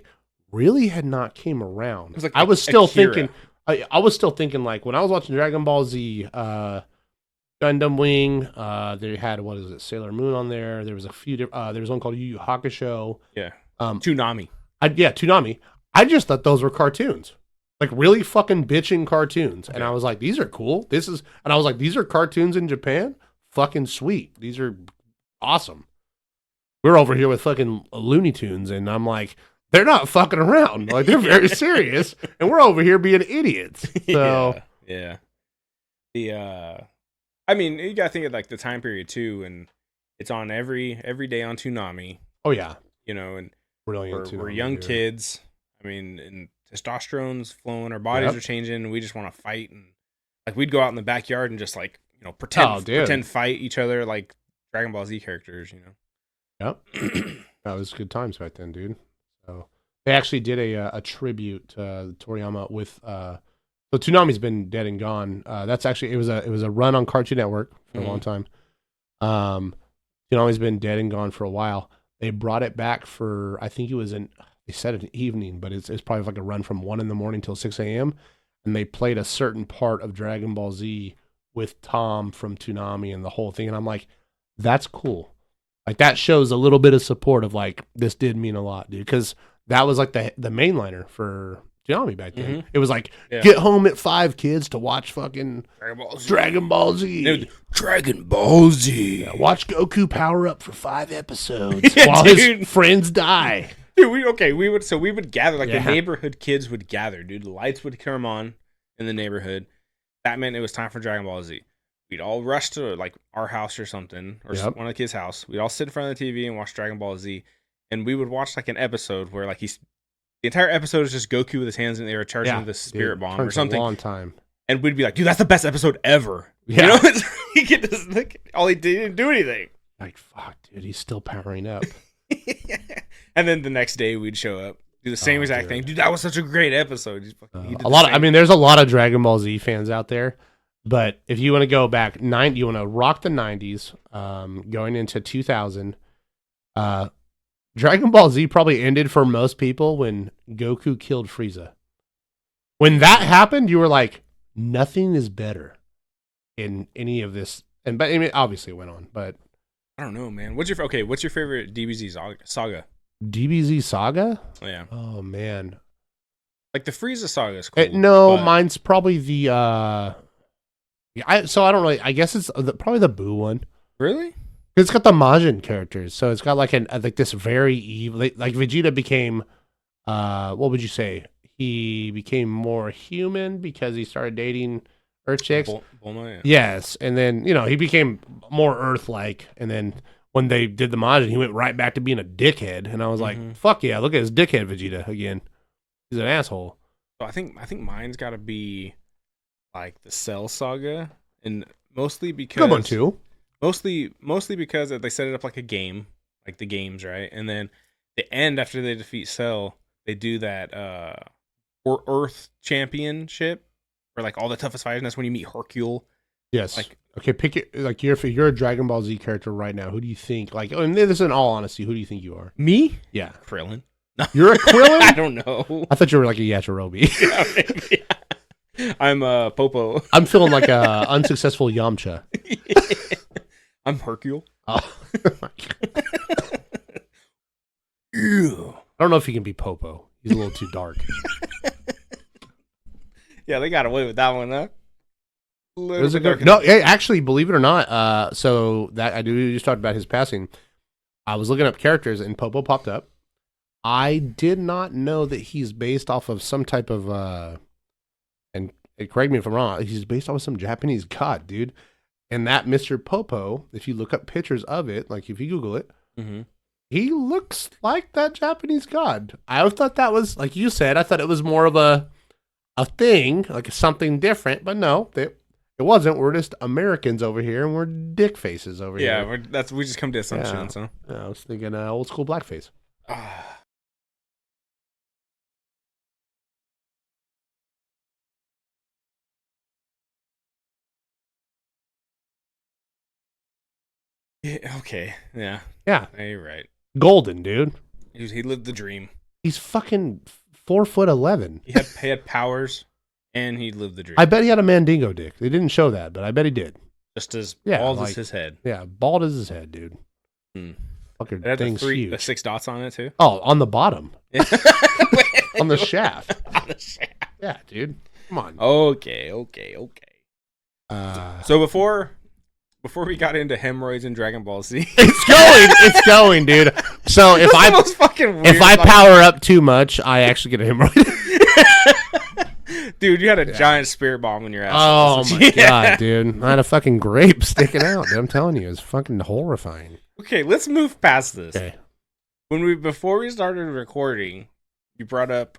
really had not came around. Like I was still thinking like when I was watching Dragon Ball Z, Gundam Wing. They had Sailor Moon on there. There was a few. There was one called Yu Yu Hakusho. Yeah. Toonami. Toonami. I just thought those were cartoons, like really fucking bitching cartoons. Okay. And I was like, these are cool. And I was like, these are cartoons in Japan. Fucking sweet. These are awesome. We're over here with fucking Looney Tunes, and I'm like, they're not fucking around. Like they're very serious, and we're over here being idiots. So yeah. I mean, you gotta think of like the time period too, and it's on every day on Toonami. Oh yeah, you know, and brilliant. We're young kids. I mean, and testosterone's flowing, our bodies are changing, and we just want to fight, and like we'd go out in the backyard and just like pretend fight each other like Dragon Ball Z characters, you know. Yep, that was good times back then, dude. So they actually did a tribute to Toriyama with. So Toonami's been dead and gone. That's actually it was a run on Cartoon Network for a long time. Toonami's been dead and gone for a while. They brought it back for I think it was they said an evening, but it's probably like a run from 1 a.m. till 6 a.m. And they played a certain part of Dragon Ball Z with Tom from Toonami and the whole thing. And I'm like, that's cool. Like that shows a little bit of support of like this did mean a lot, dude. Because that was like the mainliner for Toonami back then. Mm-hmm. It was like, get home at 5, kids, to watch fucking Dragon Ball Z. Dragon Ball Z. Yeah, watch Goku power up for 5 episodes while his friends die. Dude, we would gather, like the neighborhood kids would gather, dude. The lights would come on in the neighborhood. That meant it was time for Dragon Ball Z. We'd all rush to like our house or something, or one of the kids' house. We'd all sit in front of the TV and watch Dragon Ball Z. And we would watch like an episode where like the entire episode is just Goku with his hands in the air charging the spirit bomb or something. A long time. And we'd be like, dude, that's the best episode ever. Yeah. You know, he get this, like, all he didn't do anything. Like, fuck, dude, he's still powering up. And then the next day we'd show up, do the same exact thing. Dude, that was such a great episode. There's a lot of Dragon Ball Z fans out there. But if you want to go back, you want to rock the 90s, going into 2000, Dragon Ball Z probably ended for most people when Goku killed Frieza. When that happened, you were like, nothing is better in any of this. But I mean, obviously it went on, but I don't know, man. What's your favorite DBZ saga? DBZ saga? Yeah. Oh man. Like the Frieza saga is cool. Mine's probably the I don't really. I guess it's probably the Boo one. Really? It's got the Majin characters, so it's got like this very evil. Like Vegeta became, what would you say? He became more human because he started dating Earth chicks. Bulma, yeah. Yes, and then he became more Earth-like, and then when they did the Majin, he went right back to being a dickhead, and I was like, fuck yeah, look at his dickhead Vegeta again. He's an asshole. So I think mine's got to be like the Cell saga, and mostly because good one too. Mostly because they set it up like a game, like the games, right? And then the end after they defeat Cell, they do that Earth Championship, where like all the toughest fighters. And that's when you meet Hercule. Yes. Like, okay, pick it. Like you're a Dragon Ball Z character right now. Who do you think? Like, and this is in all honesty, who do you think you are? Me? Yeah, Krillin. You're a Krillin? I don't know. I thought you were like a Yajirobe. Yeah, maybe, yeah. I'm Popo. I'm feeling like a unsuccessful Yamcha. I'm Hercule. Oh. Ew. I don't know if he can be Popo. He's a little too dark. Yeah, they got away with that one, huh? No, hey, actually, believe it or not, so that I do just talked about his passing. I was looking up characters and Popo popped up. I did not know that he's based off of some type of and correct me if I'm wrong, he's based off of some Japanese god, dude. And that Mr. Popo, if you look up pictures of it, like if you Google it, he looks like that Japanese god. I always thought that was, like you said, I thought it was more of a thing, like something different, but no, it wasn't. We're just Americans over here, and we're dick faces over here. Yeah, we just come to assumptions. Yeah. I was thinking old school blackface. Yeah, okay, yeah. Yeah. You're right. Golden, dude. He lived the dream. He's fucking 4'11". He had powers, and he lived the dream. I bet he had a Mandingo dick. They didn't show that, but I bet he did. Just as bald as his head. Yeah, bald as his head, dude. Fucking thing's huge. The 6 dots on it, too? Oh, on the bottom. On the shaft. On the shaft. Yeah, dude. Come on. Okay. So before we got into hemorrhoids and Dragon Ball Z, it's going, dude. So if I power up too much, I actually get a hemorrhoid. Dude, you had a giant spirit bomb in your ass. Oh my god, dude! I had a fucking grape sticking out. Dude. I'm telling you, it's fucking horrifying. Okay, let's move past this. Okay. Before we started recording, you brought up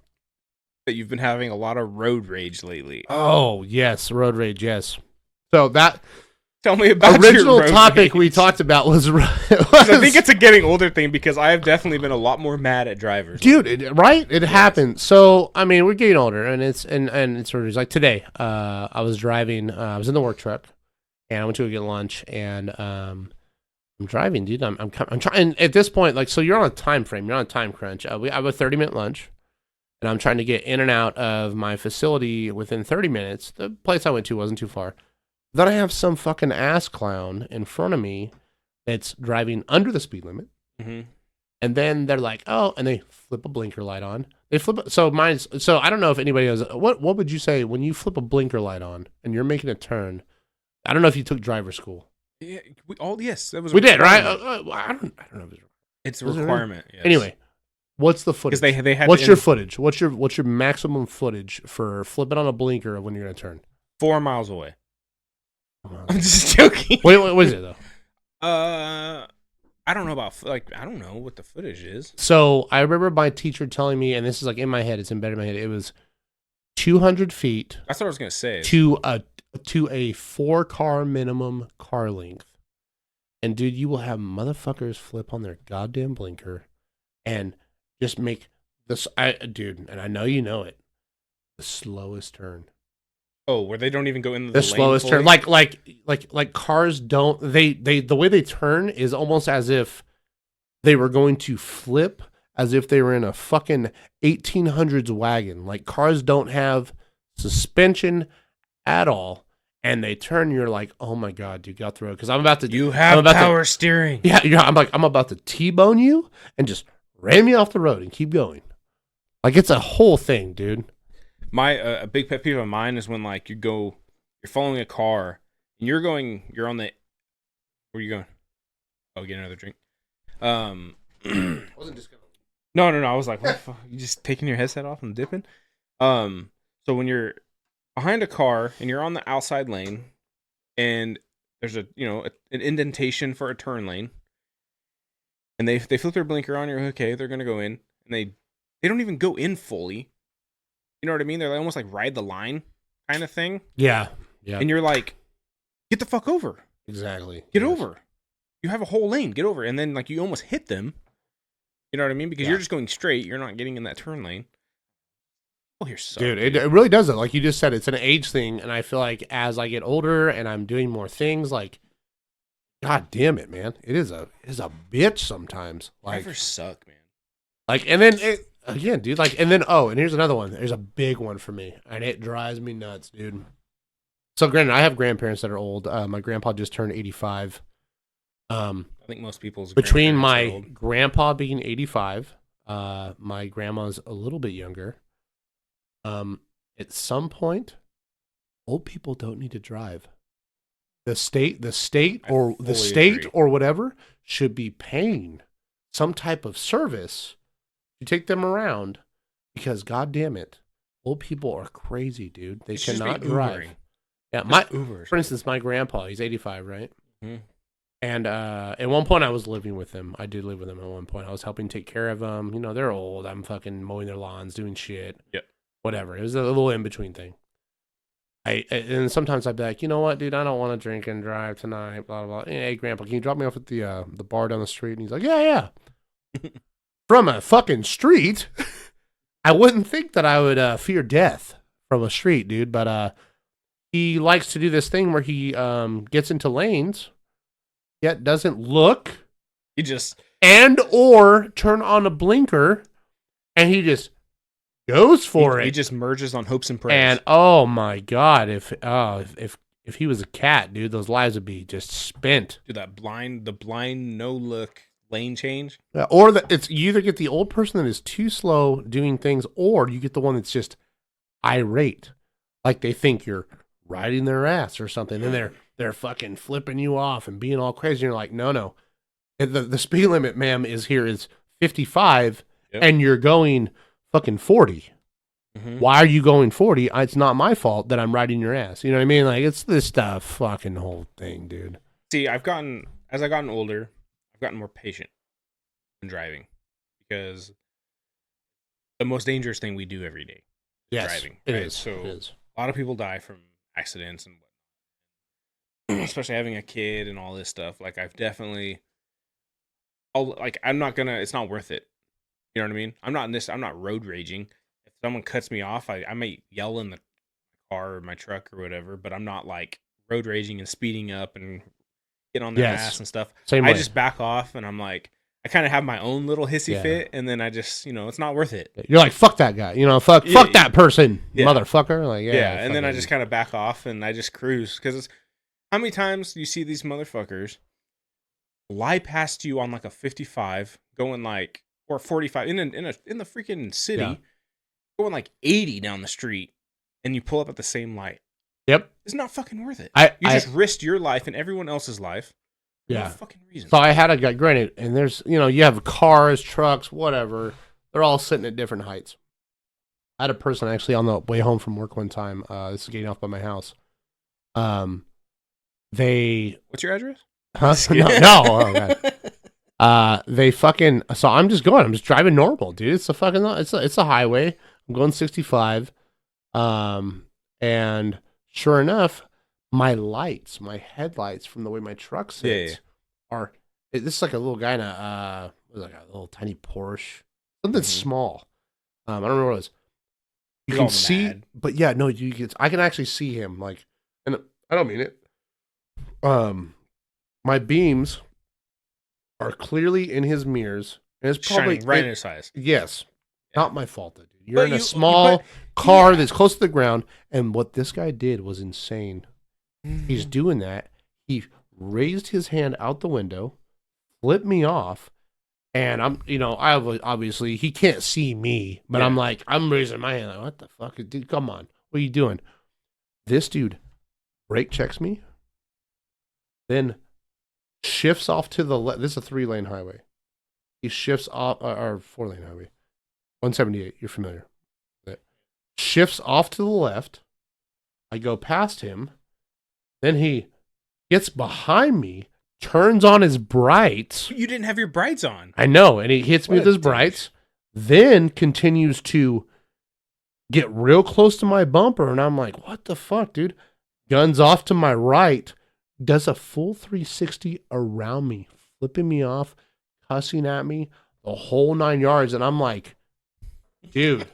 that you've been having a lot of road rage lately. Oh yes, road rage. Yes. So that. Tell me about original your topic we talked about was I think it's a getting older thing because I have definitely been a lot more mad at drivers. Dude, it happened. So I mean, we're getting older, and it's sort of like today. I was driving. I was in the work truck, and I went to go get lunch, and I'm driving, dude. I'm trying at this point. Like, so you're on a time frame. You're on a time crunch. I have a 30-minute lunch, and I'm trying to get in and out of my facility within 30 minutes. The place I went to wasn't too far. Then I have some fucking ass clown in front of me that's driving under the speed limit. And then they're like, oh, and they flip a blinker light on. They flip it. So I don't know if anybody knows. What would you say when you flip a blinker light on and you're making a turn? I don't know if you took driver school. Yeah, yes. That was we did, right? I don't know if it's a requirement. Yes. Anyway, what's the footage? Because they had what's your footage? What's your maximum footage for flipping on a blinker when you're going to turn? 4 miles away. I'm just joking. Wait, what is it though? I don't know I don't know what the footage is. So I remember my teacher telling me, and this is like in my head, it's embedded in my head. It was 200 feet. That's what I was gonna say. To a 4-car minimum car length, and dude, you will have motherfuckers flip on their goddamn blinker, and just make this. Dude, and I know you know it. The slowest turn. Oh, where they don't even go in the slowest turn, like cars don't. They the way they turn is almost as if they were going to flip, as if they were in a fucking 1800s wagon. Like cars don't have suspension at all, and they turn. You're like, oh my god, dude, got through it because I'm about to. You have power steering. Yeah, I'm about to T-bone you and just ram me off the road and keep going. Like it's a whole thing, dude. My a big pet peeve of mine is when like you're following a car and you're on the, where are you going? Oh, get another drink. Wasn't just going. No. I was like, what the fuck? You just taking your headset off and dipping? So when you're behind a car and you're on the outside lane and there's an indentation for a turn lane and they flip their blinker on, you're okay, they're gonna go in, and they don't even go in fully. You know what I mean? They're almost like ride the line kind of thing. Yeah. And you're like, get the fuck over. Exactly. Get over. You have a whole lane. Get over. And then like you almost hit them. You know what I mean? Because you're just going straight. You're not getting in that turn lane. Oh, you're so dude. It really does it. Like you just said, it's an age thing. And I feel like as I get older and I'm doing more things, like, god damn it, man. It is a bitch sometimes. Like, drivers suck, man. Like, and then again, dude, like, and then, and here's another one. There's a big one for me, and it drives me nuts, dude. So, granted, I have grandparents that are old. My grandpa just turned 85. I think most people's between my grandpa being 85, My grandma's a little bit younger. At some point, old people don't need to drive. The state agree. or whatever should be paying some type of service to take them around, because God damn it, old people are crazy, dude. They cannot drive. Yeah, for instance, my grandpa, he's 85, right? Mm-hmm. And at one point, I was living with him. I did live with him at one point. I was helping take care of them. You know, they're old. I'm fucking mowing their lawns, doing shit. Yep. Whatever. It was a little in between thing. And sometimes I'd be like, you know what, dude, I don't want to drink and drive tonight. Blah blah blah. Hey, Grandpa, can you drop me off at the bar down the street? And he's like, yeah. From a fucking street. I wouldn't think that I would fear death from a street, dude. But he likes to do this thing where he gets into lanes, yet doesn't look. He just or turn on a blinker, and he just goes for it. He just merges on hopes and prayers. And oh my god, if he was a cat, dude, those lives would be just spent. Dude, the blind no look lane change. Yeah, or you either get the old person that is too slow doing things, or you get the one that's just irate, like they think you're riding their ass or something, and they're fucking flipping you off and being all crazy. And you're like, no, the speed limit, ma'am, is 55, and you're going fucking 40. Mm-hmm. Why are you going 40? It's not my fault that I'm riding your ass. You know what I mean? Like, it's this fucking whole thing, dude. See, as I've gotten older, I've gotten more patient in driving, because the most dangerous thing we do every day is driving. It right? is. So it is. A lot of people die from accidents and whatnot, especially having a kid and all this stuff. Like, I'm not gonna. It's not worth it. You know what I mean? I'm not road raging. If someone cuts me off, I might yell in the car or my truck or whatever, but I'm not like road raging and speeding up and getting on their ass and stuff. Same way. I just back off, and I'm like, I kind of have my own little hissy fit, and then I just, it's not worth it. You're like, fuck that guy. Fuck that person, motherfucker. Like, and then I just kind of back off, and I just cruise, because how many times do you see these motherfuckers lie past you on like a 55, going like, or 45 in the freaking city, going like 80 down the street, and you pull up at the same light. Yep. It's not fucking worth it. You just risked your life and everyone else's life. For no fucking reason. So I had a guy, granted, and there's, you have cars, trucks, whatever. They're all sitting at different heights. I had a person actually on the way home from work one time. This is getting off by my house. What's your address? Huh? No. Oh, God. So I'm just driving normal, dude. It's a highway. I'm going 65. And sure enough, my headlights from the way my truck sits this is like a little guy in a little tiny Porsche, something small. I don't remember what it was. You can see, but yeah, no, I can actually see him, like, and I don't mean it. My beams are clearly in his mirrors, and it's probably shining right in his eyes. Yes, not my fault, dude. You're in a small car that's close to the ground, and what this guy did was insane. He's doing that. He raised his hand out the window, flipped me off, and obviously he can't see me, but I'm raising my hand like, what the fuck, dude? Come on, what are you doing? This dude brake checks me, then shifts off to the left. This is a 3-lane highway. He shifts off, or 4-lane highway, 178. You're familiar with it. Shifts off to the left. I go past him. Then he gets behind me, turns on his brights. You didn't have your brights on. I know, and he hits me with his brights, then continues to get real close to my bumper, and I'm like, what the fuck, dude? Guns off to my right, does a full 360 around me, flipping me off, cussing at me, the whole 9 yards, and I'm like, dude,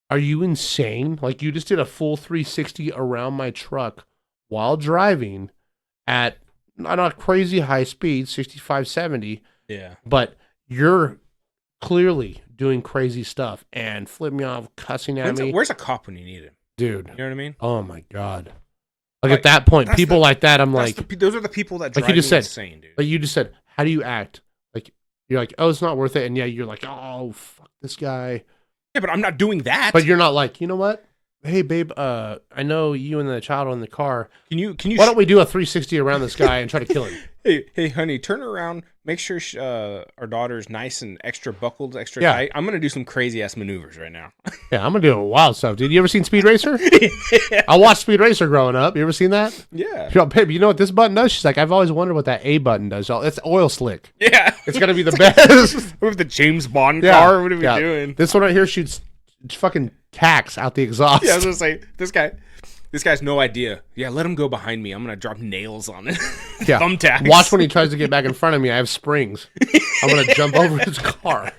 are you insane? Like, you just did a full 360 around my truck while driving at not a crazy high speed, 65, 70. Yeah. But you're clearly doing crazy stuff and flipping me off, cussing at me. Where's a cop when you need him? Dude. You know what I mean? Oh, my God. Like at that point, people like that, I'm like... those are the people that drive me insane, dude. Like you just said, how do you act? Like, You're like, oh, it's not worth it. And yeah, you're like, oh, fuck this guy. Yeah, but I'm not doing that. But you're not like, you know what? Hey, babe, I know you and the child are in the car. Can you? Why don't we do a 360 around this guy and try to kill him? Hey, honey, turn around. Make sure our daughter's nice and extra buckled, extra tight. I'm gonna do some crazy ass maneuvers right now. Yeah, I'm gonna do wild stuff, dude. You ever seen Speed Racer? Yeah. I watched Speed Racer growing up. You ever seen that? Yeah. Yo, babe, you know what this button does? She's like, I've always wondered what that A button does. It's oil slick. Yeah, it's gonna be the best. With the James Bond car, what are we doing? This one right here shoots fucking tacks out the exhaust. Yeah, I was gonna say this guy's no idea. Yeah, let him go behind me. I'm gonna drop nails on it. Yeah, thumbtacks. Watch when he tries to get back in front of me. I have springs. I'm gonna jump over his car.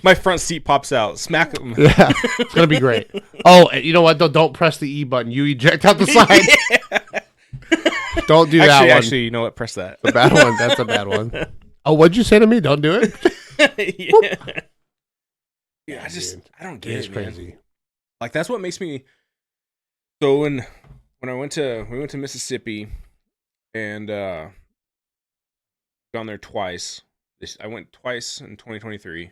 My front seat pops out. Smack him. Yeah, it's gonna be great. Oh, you know what? Don't press the E button. You eject out the side. Yeah. Don't do that one. Actually, you know what? Press that. The bad one. That's a bad one. Oh, what'd you say to me? Don't do it. Yeah, I don't get it, man. Crazy. Like that's what makes me. So when we went to Mississippi, and gone there twice. I went twice in 2023,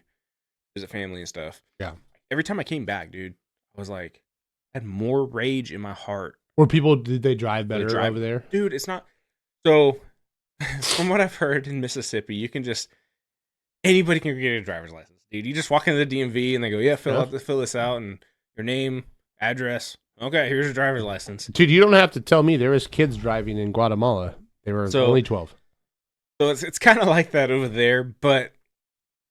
visit family and stuff. Yeah. Every time I came back, dude, I was like, I had more rage in my heart. Did they drive better over there? Dude, it's not. So, from what I've heard in Mississippi, anybody can get a driver's license. Dude, you just walk into the DMV and they go, yeah, fill this out and your name, address. Okay, here's your driver's license. Dude, you don't have to tell me there was kids driving in Guatemala. They were only 12. So it's kind of like that over there, but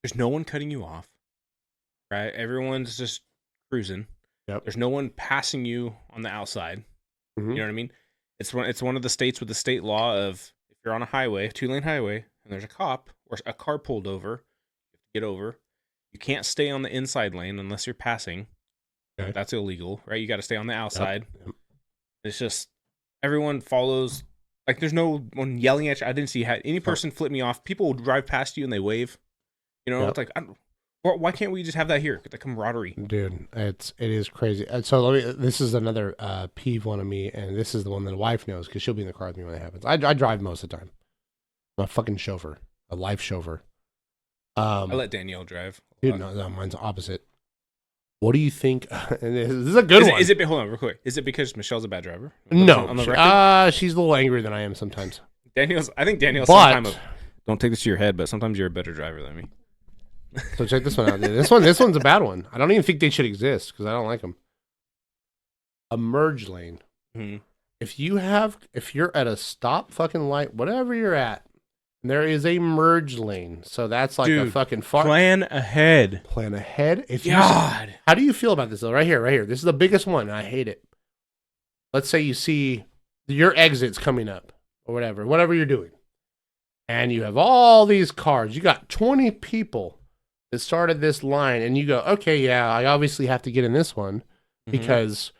there's no one cutting you off, right? Everyone's just cruising. Yep. There's no one passing you on the outside. Mm-hmm. You know what I mean? It's one of the states with the state law of if you're on a highway, 2-lane highway, and there's a cop or a car pulled over, you have to get over. You can't stay on the inside lane unless you're passing. Okay. That's illegal, right? You got to stay on the outside. Yep. It's just everyone follows. Like there's no one yelling at you. I didn't see any person flip me off. People will drive past you and they wave. You know, It's like, why can't we just have that here? The camaraderie, dude. It is crazy. So this is another peeve one of me, and this is the one that the wife knows because she'll be in the car with me when it happens. I drive most of the time. I'm a fucking chauffeur, a life chauffeur. I let Danielle drive. Dude, no, mine's opposite. What do you think? And this is a good one. Hold on, real quick. Is it because Michelle's a bad driver? No, she's a little angrier than I am sometimes. I think Danielle's sometimes. Don't take this to your head, but sometimes you're a better driver than me. So check this one out. This one's a bad one. I don't even think they should exist because I don't like them. A merge lane. Mm-hmm. If you're at a stop fucking light, whatever you're at, there is a merge lane. So that's like a fucking plan ahead. Plan ahead. God. How do you feel about this though? Right here. This is the biggest one. I hate it. Let's say you see your exit's coming up or whatever you're doing. And you have all these cars. You got 20 people that started this line and you go, okay, yeah, I obviously have to get in this one because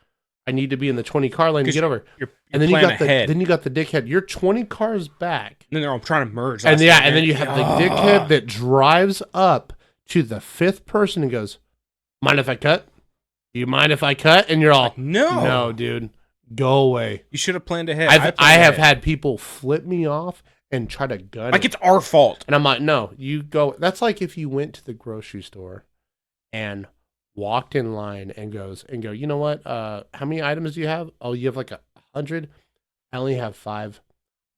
I need to be in the 20 car lane to get over. And then you got the dickhead. You're 20 cars back. And then they're all trying to merge. And then you have the dickhead that drives up to the fifth person and goes, mind if I cut? You mind if I cut? And you're all, like, no, dude, go away. You should have planned ahead. I have had people flip me off and try to gun like it's our fault. And I'm like, no, you go. That's like if you went to the grocery store and walked in line and go, you know what? How many items do you have? Oh, you have like 100. I only have 5.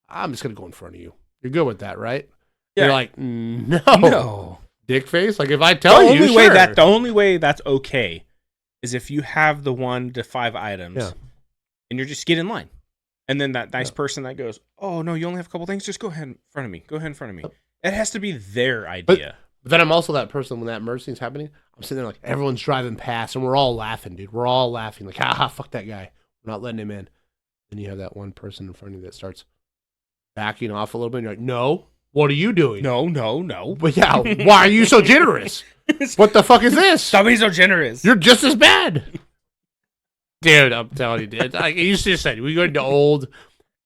I'm just gonna go in front of you. You're good with that, right? Yeah. You're like, no, dick face. Like if I tell you, the only way that's okay is if you have the 1 to 5 items, and you're just get in line. And then that nice person that goes, oh, no, you only have a couple things. Just go ahead in front of me. Go ahead in front of me. It has to be their idea. But then I'm also that person when that merge thing's happening. I'm sitting there like, everyone's driving past, and we're all laughing, dude. We're all laughing. Like, fuck that guy. We're not letting him in. Then you have that one person in front of you that starts backing off a little bit. And you're like, no, what are you doing? No. But yeah, why are you so generous? What the fuck is this? Stop being so generous. You're just as bad. Dude, I'm telling you, dude. Like you just said, we go into old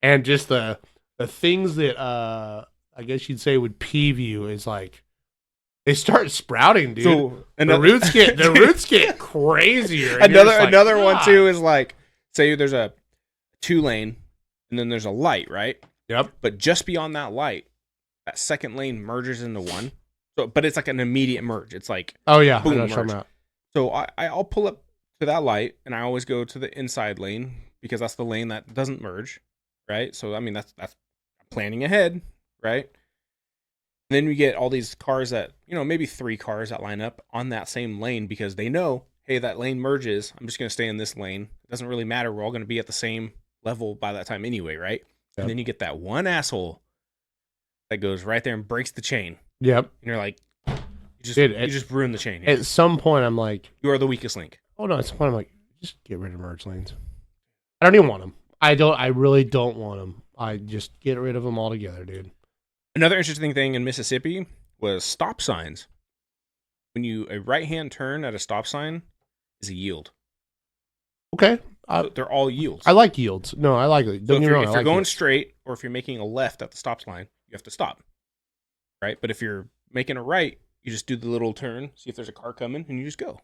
and just the things that I guess you'd say would peeve you is like they start sprouting, dude. So, the roots get crazier. Another one too is like say there's a 2-lane and then there's a light, right? Yep. But just beyond that light, that second lane merges into one. So, but it's like an immediate merge. It's like, oh yeah, boom, I know what you're talking merge. about. So I'll pull up to that light, and I always go to the inside lane because that's the lane that doesn't merge, right? So I mean that's planning ahead, right? And then we get all these cars that, maybe 3 cars that line up on that same lane because they know, hey, that lane merges. I'm just going to stay in this lane. It doesn't really matter. We're all going to be at the same level by that time anyway, right? Yep. And then you get that one asshole that goes right there and breaks the chain. Yep. And you're like, you just ruined the chain. At some point, I'm like, you are the weakest link. Oh no, at some point, I'm like, just get rid of merge lanes. I don't even want them. I really don't want them. I just get rid of them altogether, dude. Another interesting thing in Mississippi was stop signs. When a right-hand turn at a stop sign is a yield. Okay. So they're all yields. I like yields. No, I like it. If you're going yields. Straight, or if you're making a left at the stop line, you have to stop. Right? But if you're making a right, you just do the little turn, see if there's a car coming, and you just go.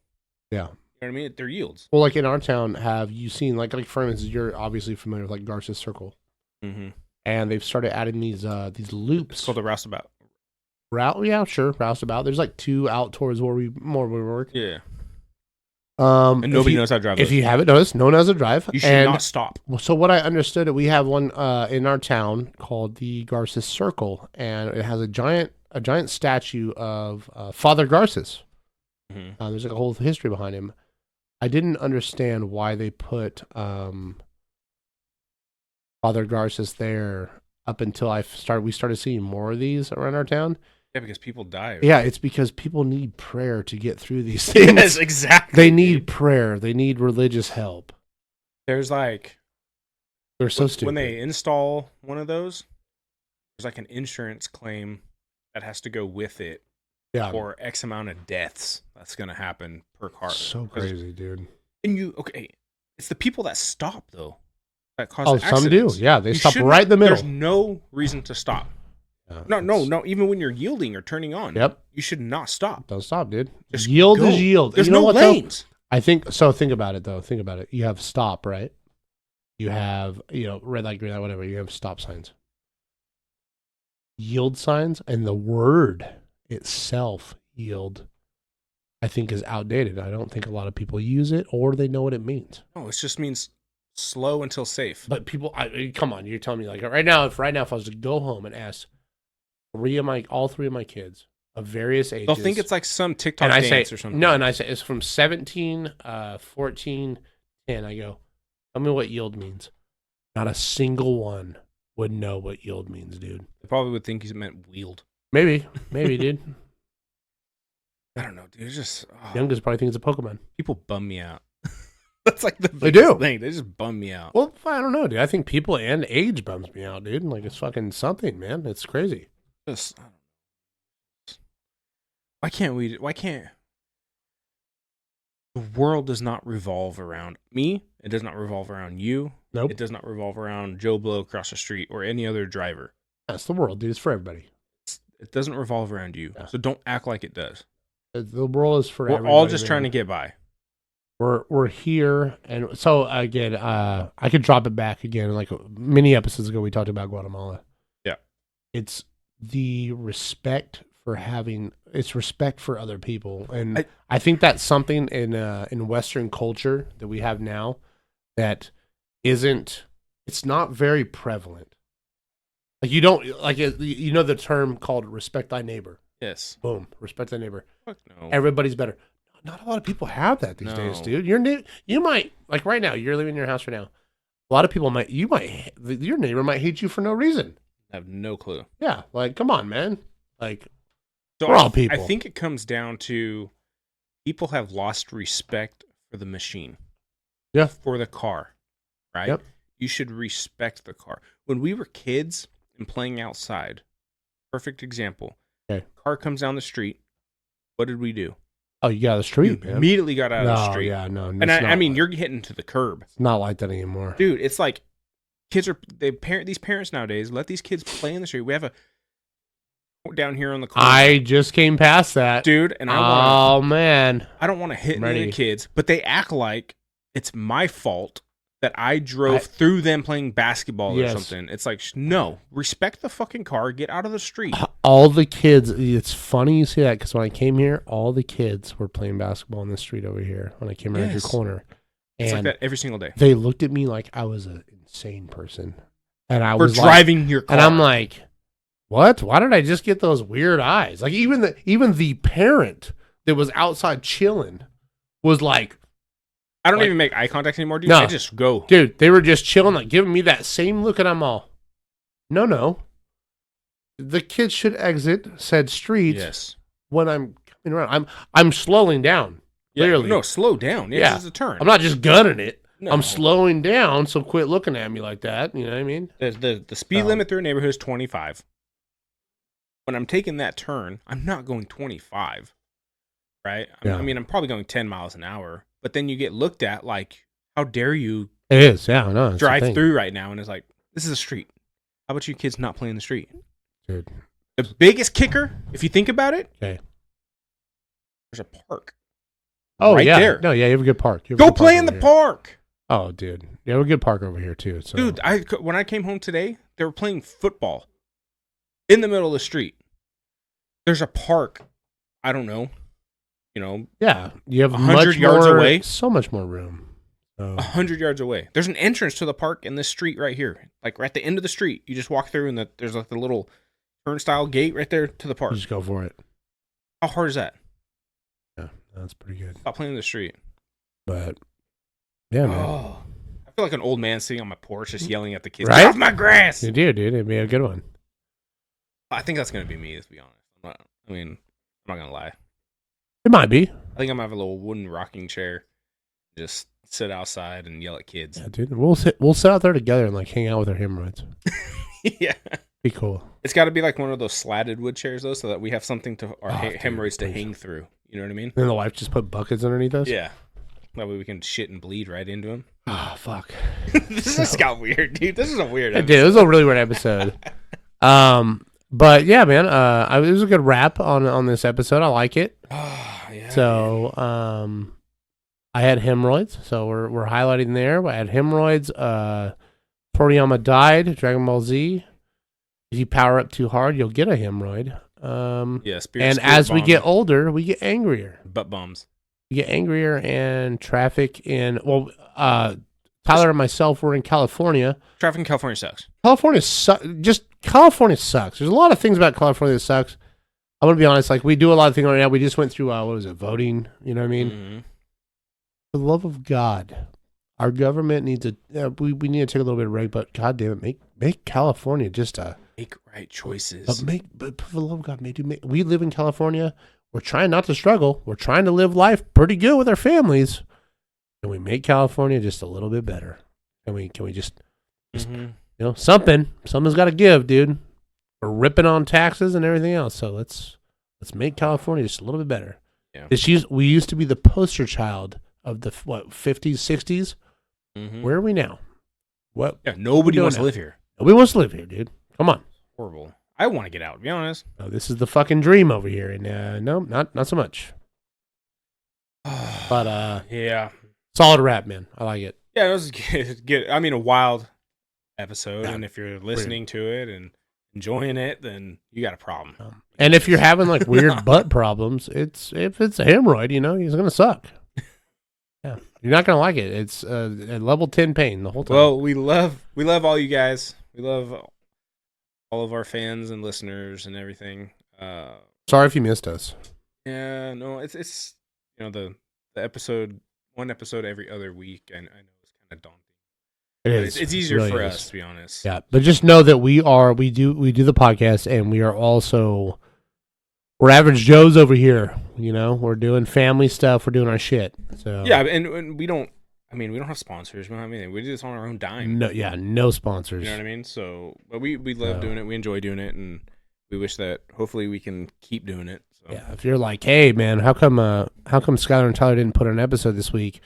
Yeah. You know what I mean? They're yields. Well, like in our town, have you seen, like for instance, you're obviously familiar with like Garza's Circle. Mm-hmm. And they've started adding these loops. It's called the roustabout. Yeah, sure, roustabout. There's like 2 out towards where we work. Yeah. And nobody knows how to drive. If you haven't noticed, no one knows how to drive. You should not stop. So what I understood, we have one in our town called the Garza's Circle, and it has a giant statue of Father Garces. Mm-hmm. There's like a whole history behind him. I didn't understand why they put Father Garces there up until we started seeing more of these around our town. Yeah, because people die. Right? Yeah, it's because people need prayer to get through these things. Yes, exactly. They need prayer. They need religious help. There's like... They're so stupid. When they install one of those, there's like an insurance claim that has to go with it. Yeah. For X amount of deaths that's going to happen per car. So crazy, dude. And it's the people that stop, though, that cause accidents. Some do. Yeah, they stop right in the middle. There's no reason to stop. No. Even when you're yielding or turning on, you should not stop. Don't stop, dude. Just yield go. is yield. There's no lanes. I think so. Think about it, though. Think about it. You have stop, right? You have red light, green light, whatever. You have stop signs, yield signs, and the word itself, yield, I think is outdated. I don't think a lot of people use it or they know what it means. Oh, it just means slow until safe. But people, come on, you're telling me like right now, if I was to go home and ask all 3 of my kids of various ages, they'll think it's like some TikTok dance or something. No, and I say it's from 17, 14, 10. I go, tell me what yield means. Not a single one would know what yield means, dude. They probably would think he meant wield. Maybe, dude. I don't know, dude. It's just youngest probably think it's a Pokemon. People bum me out. That's like the they do thing. They just bum me out. Well, I don't know, dude. I think people and age bums me out, dude. Like it's fucking something, man. It's crazy. Why can't the world does not revolve around me? It does not revolve around you. Nope. It does not revolve around Joe Blow across the street or any other driver. That's the world, dude. It's for everybody. It doesn't revolve around you, so don't act like it does. The world is for everybody. We're all just trying to get by. We're here, and so again, I could drop it back again. Like many episodes ago, we talked about Guatemala. Yeah, it's the respect for respect for other people, and I think that's something in Western culture that we have now that it's not very prevalent. Like you don't like the term called respect thy neighbor. Yes. Boom. Respect thy neighbor. Fuck no. Everybody's better. Not a lot of people have that these days, dude. You might like right now. You're living in your house right now. A lot of people your neighbor might hate you for no reason. I have no clue. Yeah, like come on, man. Like so we're all people. I think it comes down to people have lost respect for the machine. Yeah. For the car, right? Yep. You should respect the car. When we were kids and playing outside, perfect example. Okay. Car comes down the street. What did we do? Oh, you got out of the street, man. Immediately got out of the street. Yeah, no. And I mean, you're hitting to the curb. It's not like that anymore. Dude, it's like these parents nowadays let these kids play in the street. We have a down here on the corner. I just came past that. Dude, and man. I don't want to hit any of the kids, but they act like it's my fault that I drove through them playing basketball yes. or something. It's like, no, respect the fucking car. Get out of the street. All the kids, it's funny you say that because when I came here, all the kids were playing basketball in the street over here when I came around your corner. It's and like that every single day. They looked at me like I was an insane person. And I was driving your car. And I'm like, what? Why did I just get those weird eyes? Like even the parent that was outside chilling was like, I don't even make eye contact anymore, dude. No. I just go. Dude, they were just chilling, like giving me that same look, and I'm all, no. The kids should exit said streets. Yes. When I'm coming around. I'm slowing down. Clearly. No, slow down. Yeah. This is a turn. I'm not just gunning it. No. I'm slowing down, so quit looking at me like that. You know what I mean? The speed limit through a neighborhood is 25. When I'm taking that turn, I'm not going 25. Right? I mean, I'm probably going 10 miles an hour. But then you get looked at like, how dare you It is, yeah, no, drive through right now? And it's like, this is a street. How about you kids not playing the street? Dude. The biggest kicker, if you think about it, there's a park. Oh, right yeah. there. No, yeah, you have a good park. Go play in the park. Oh, dude. You have a good park over here, too. So. Dude, when I came home today, they were playing football in the middle of the street. There's a park. I don't know. Yeah, you have 100 yards away. So much more room. 100 yards away. There's an entrance to the park in this street right here. Like right at the end of the street. You just walk through and there's like the little turnstile gate right there to the park. You just go for it. How hard is that? Yeah, that's pretty good. Stop playing in the street. But, yeah, man. Oh, I feel like an old man sitting on my porch just yelling at the kids. Right? Get off my grass! You do, dude. It'd be a good one. I think that's going to be me, to be honest. I'm not going to lie. It might be. I think I'm going to have a little wooden rocking chair. Just sit outside and yell at kids. Yeah, dude. We'll sit out there together and like hang out with our hemorrhoids. Yeah. Be cool. It's got to be like one of those slatted wood chairs, though, so that we have something to our hemorrhoids to hang through. You know what I mean? And the wife just put buckets underneath us? Yeah. That way we can shit and bleed right into them. Oh, fuck. This just got weird, dude. This is a weird episode. It was a really weird episode. But yeah, man, it was a good wrap on this episode. I like it. Yeah. So, I had hemorrhoids, so we're highlighting there. I had hemorrhoids. Toriyama died. Dragon Ball Z. If you power up too hard, you'll get a hemorrhoid. And as we get older, we get angrier. Butt bums. We get angrier, and traffic in Tyler and myself were in California. Traffic in California sucks. California sucks. There's a lot of things about California that sucks. I'm gonna be honest. Like we do a lot of things right now. We just went through voting. You know what I mean? Mm-hmm. For the love of God, our government needs we need to take a little bit of break. But God damn it, make California just make right choices. But for the love of God, we live in California. We're trying not to struggle. We're trying to live life pretty good with our families. Can we make California just a little bit better? Can we just something's got to give, dude. We're ripping on taxes and everything else, so let's make California just a little bit better. Yeah. We used to be the poster child of the 50s, 60s. Mm-hmm. Where are we now? What? Yeah, nobody wants to live here. Nobody wants to live here, dude. Come on. Horrible. I want to get out, to be honest. No, this is the fucking dream over here, and no, not so much. But yeah. Solid rap, man. I like it. Yeah, it was good. I mean, a wild episode, and if you're listening to it and enjoying it, then you got a problem. And if you're having like weird butt problems, if it's a hemorrhoid, it's gonna suck. Yeah, you're not gonna like it. It's a level 10 pain the whole time. Well, we love all you guys. We love all of our fans and listeners and everything. Sorry if you missed us. Yeah, no, it's the episode. One episode every other week, and I know it's kind of daunting. It is. It's easier for us, to be honest. Yeah, but just know that we do the podcast, and we are also we're average Joes over here. We're doing family stuff. We're doing our shit. So yeah, and we don't. I mean, we don't have sponsors. We don't have anything. We do this on our own dime. No sponsors. You know what I mean? So, but we love doing it. We enjoy doing it, and we wish that hopefully we can keep doing it. So. Yeah, if you're like, hey man, how come Skyler and Tyler didn't put an episode this week?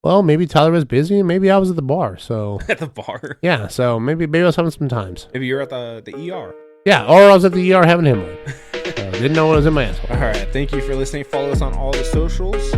Well, maybe Tyler was busy, and maybe I was at the bar. So at the bar, yeah. So maybe I was having some times. Maybe you're at the ER. Yeah, or I was at the ER having hemorrhoid. Didn't know what was in my asshole. All right, thank you for listening. Follow us on all the socials.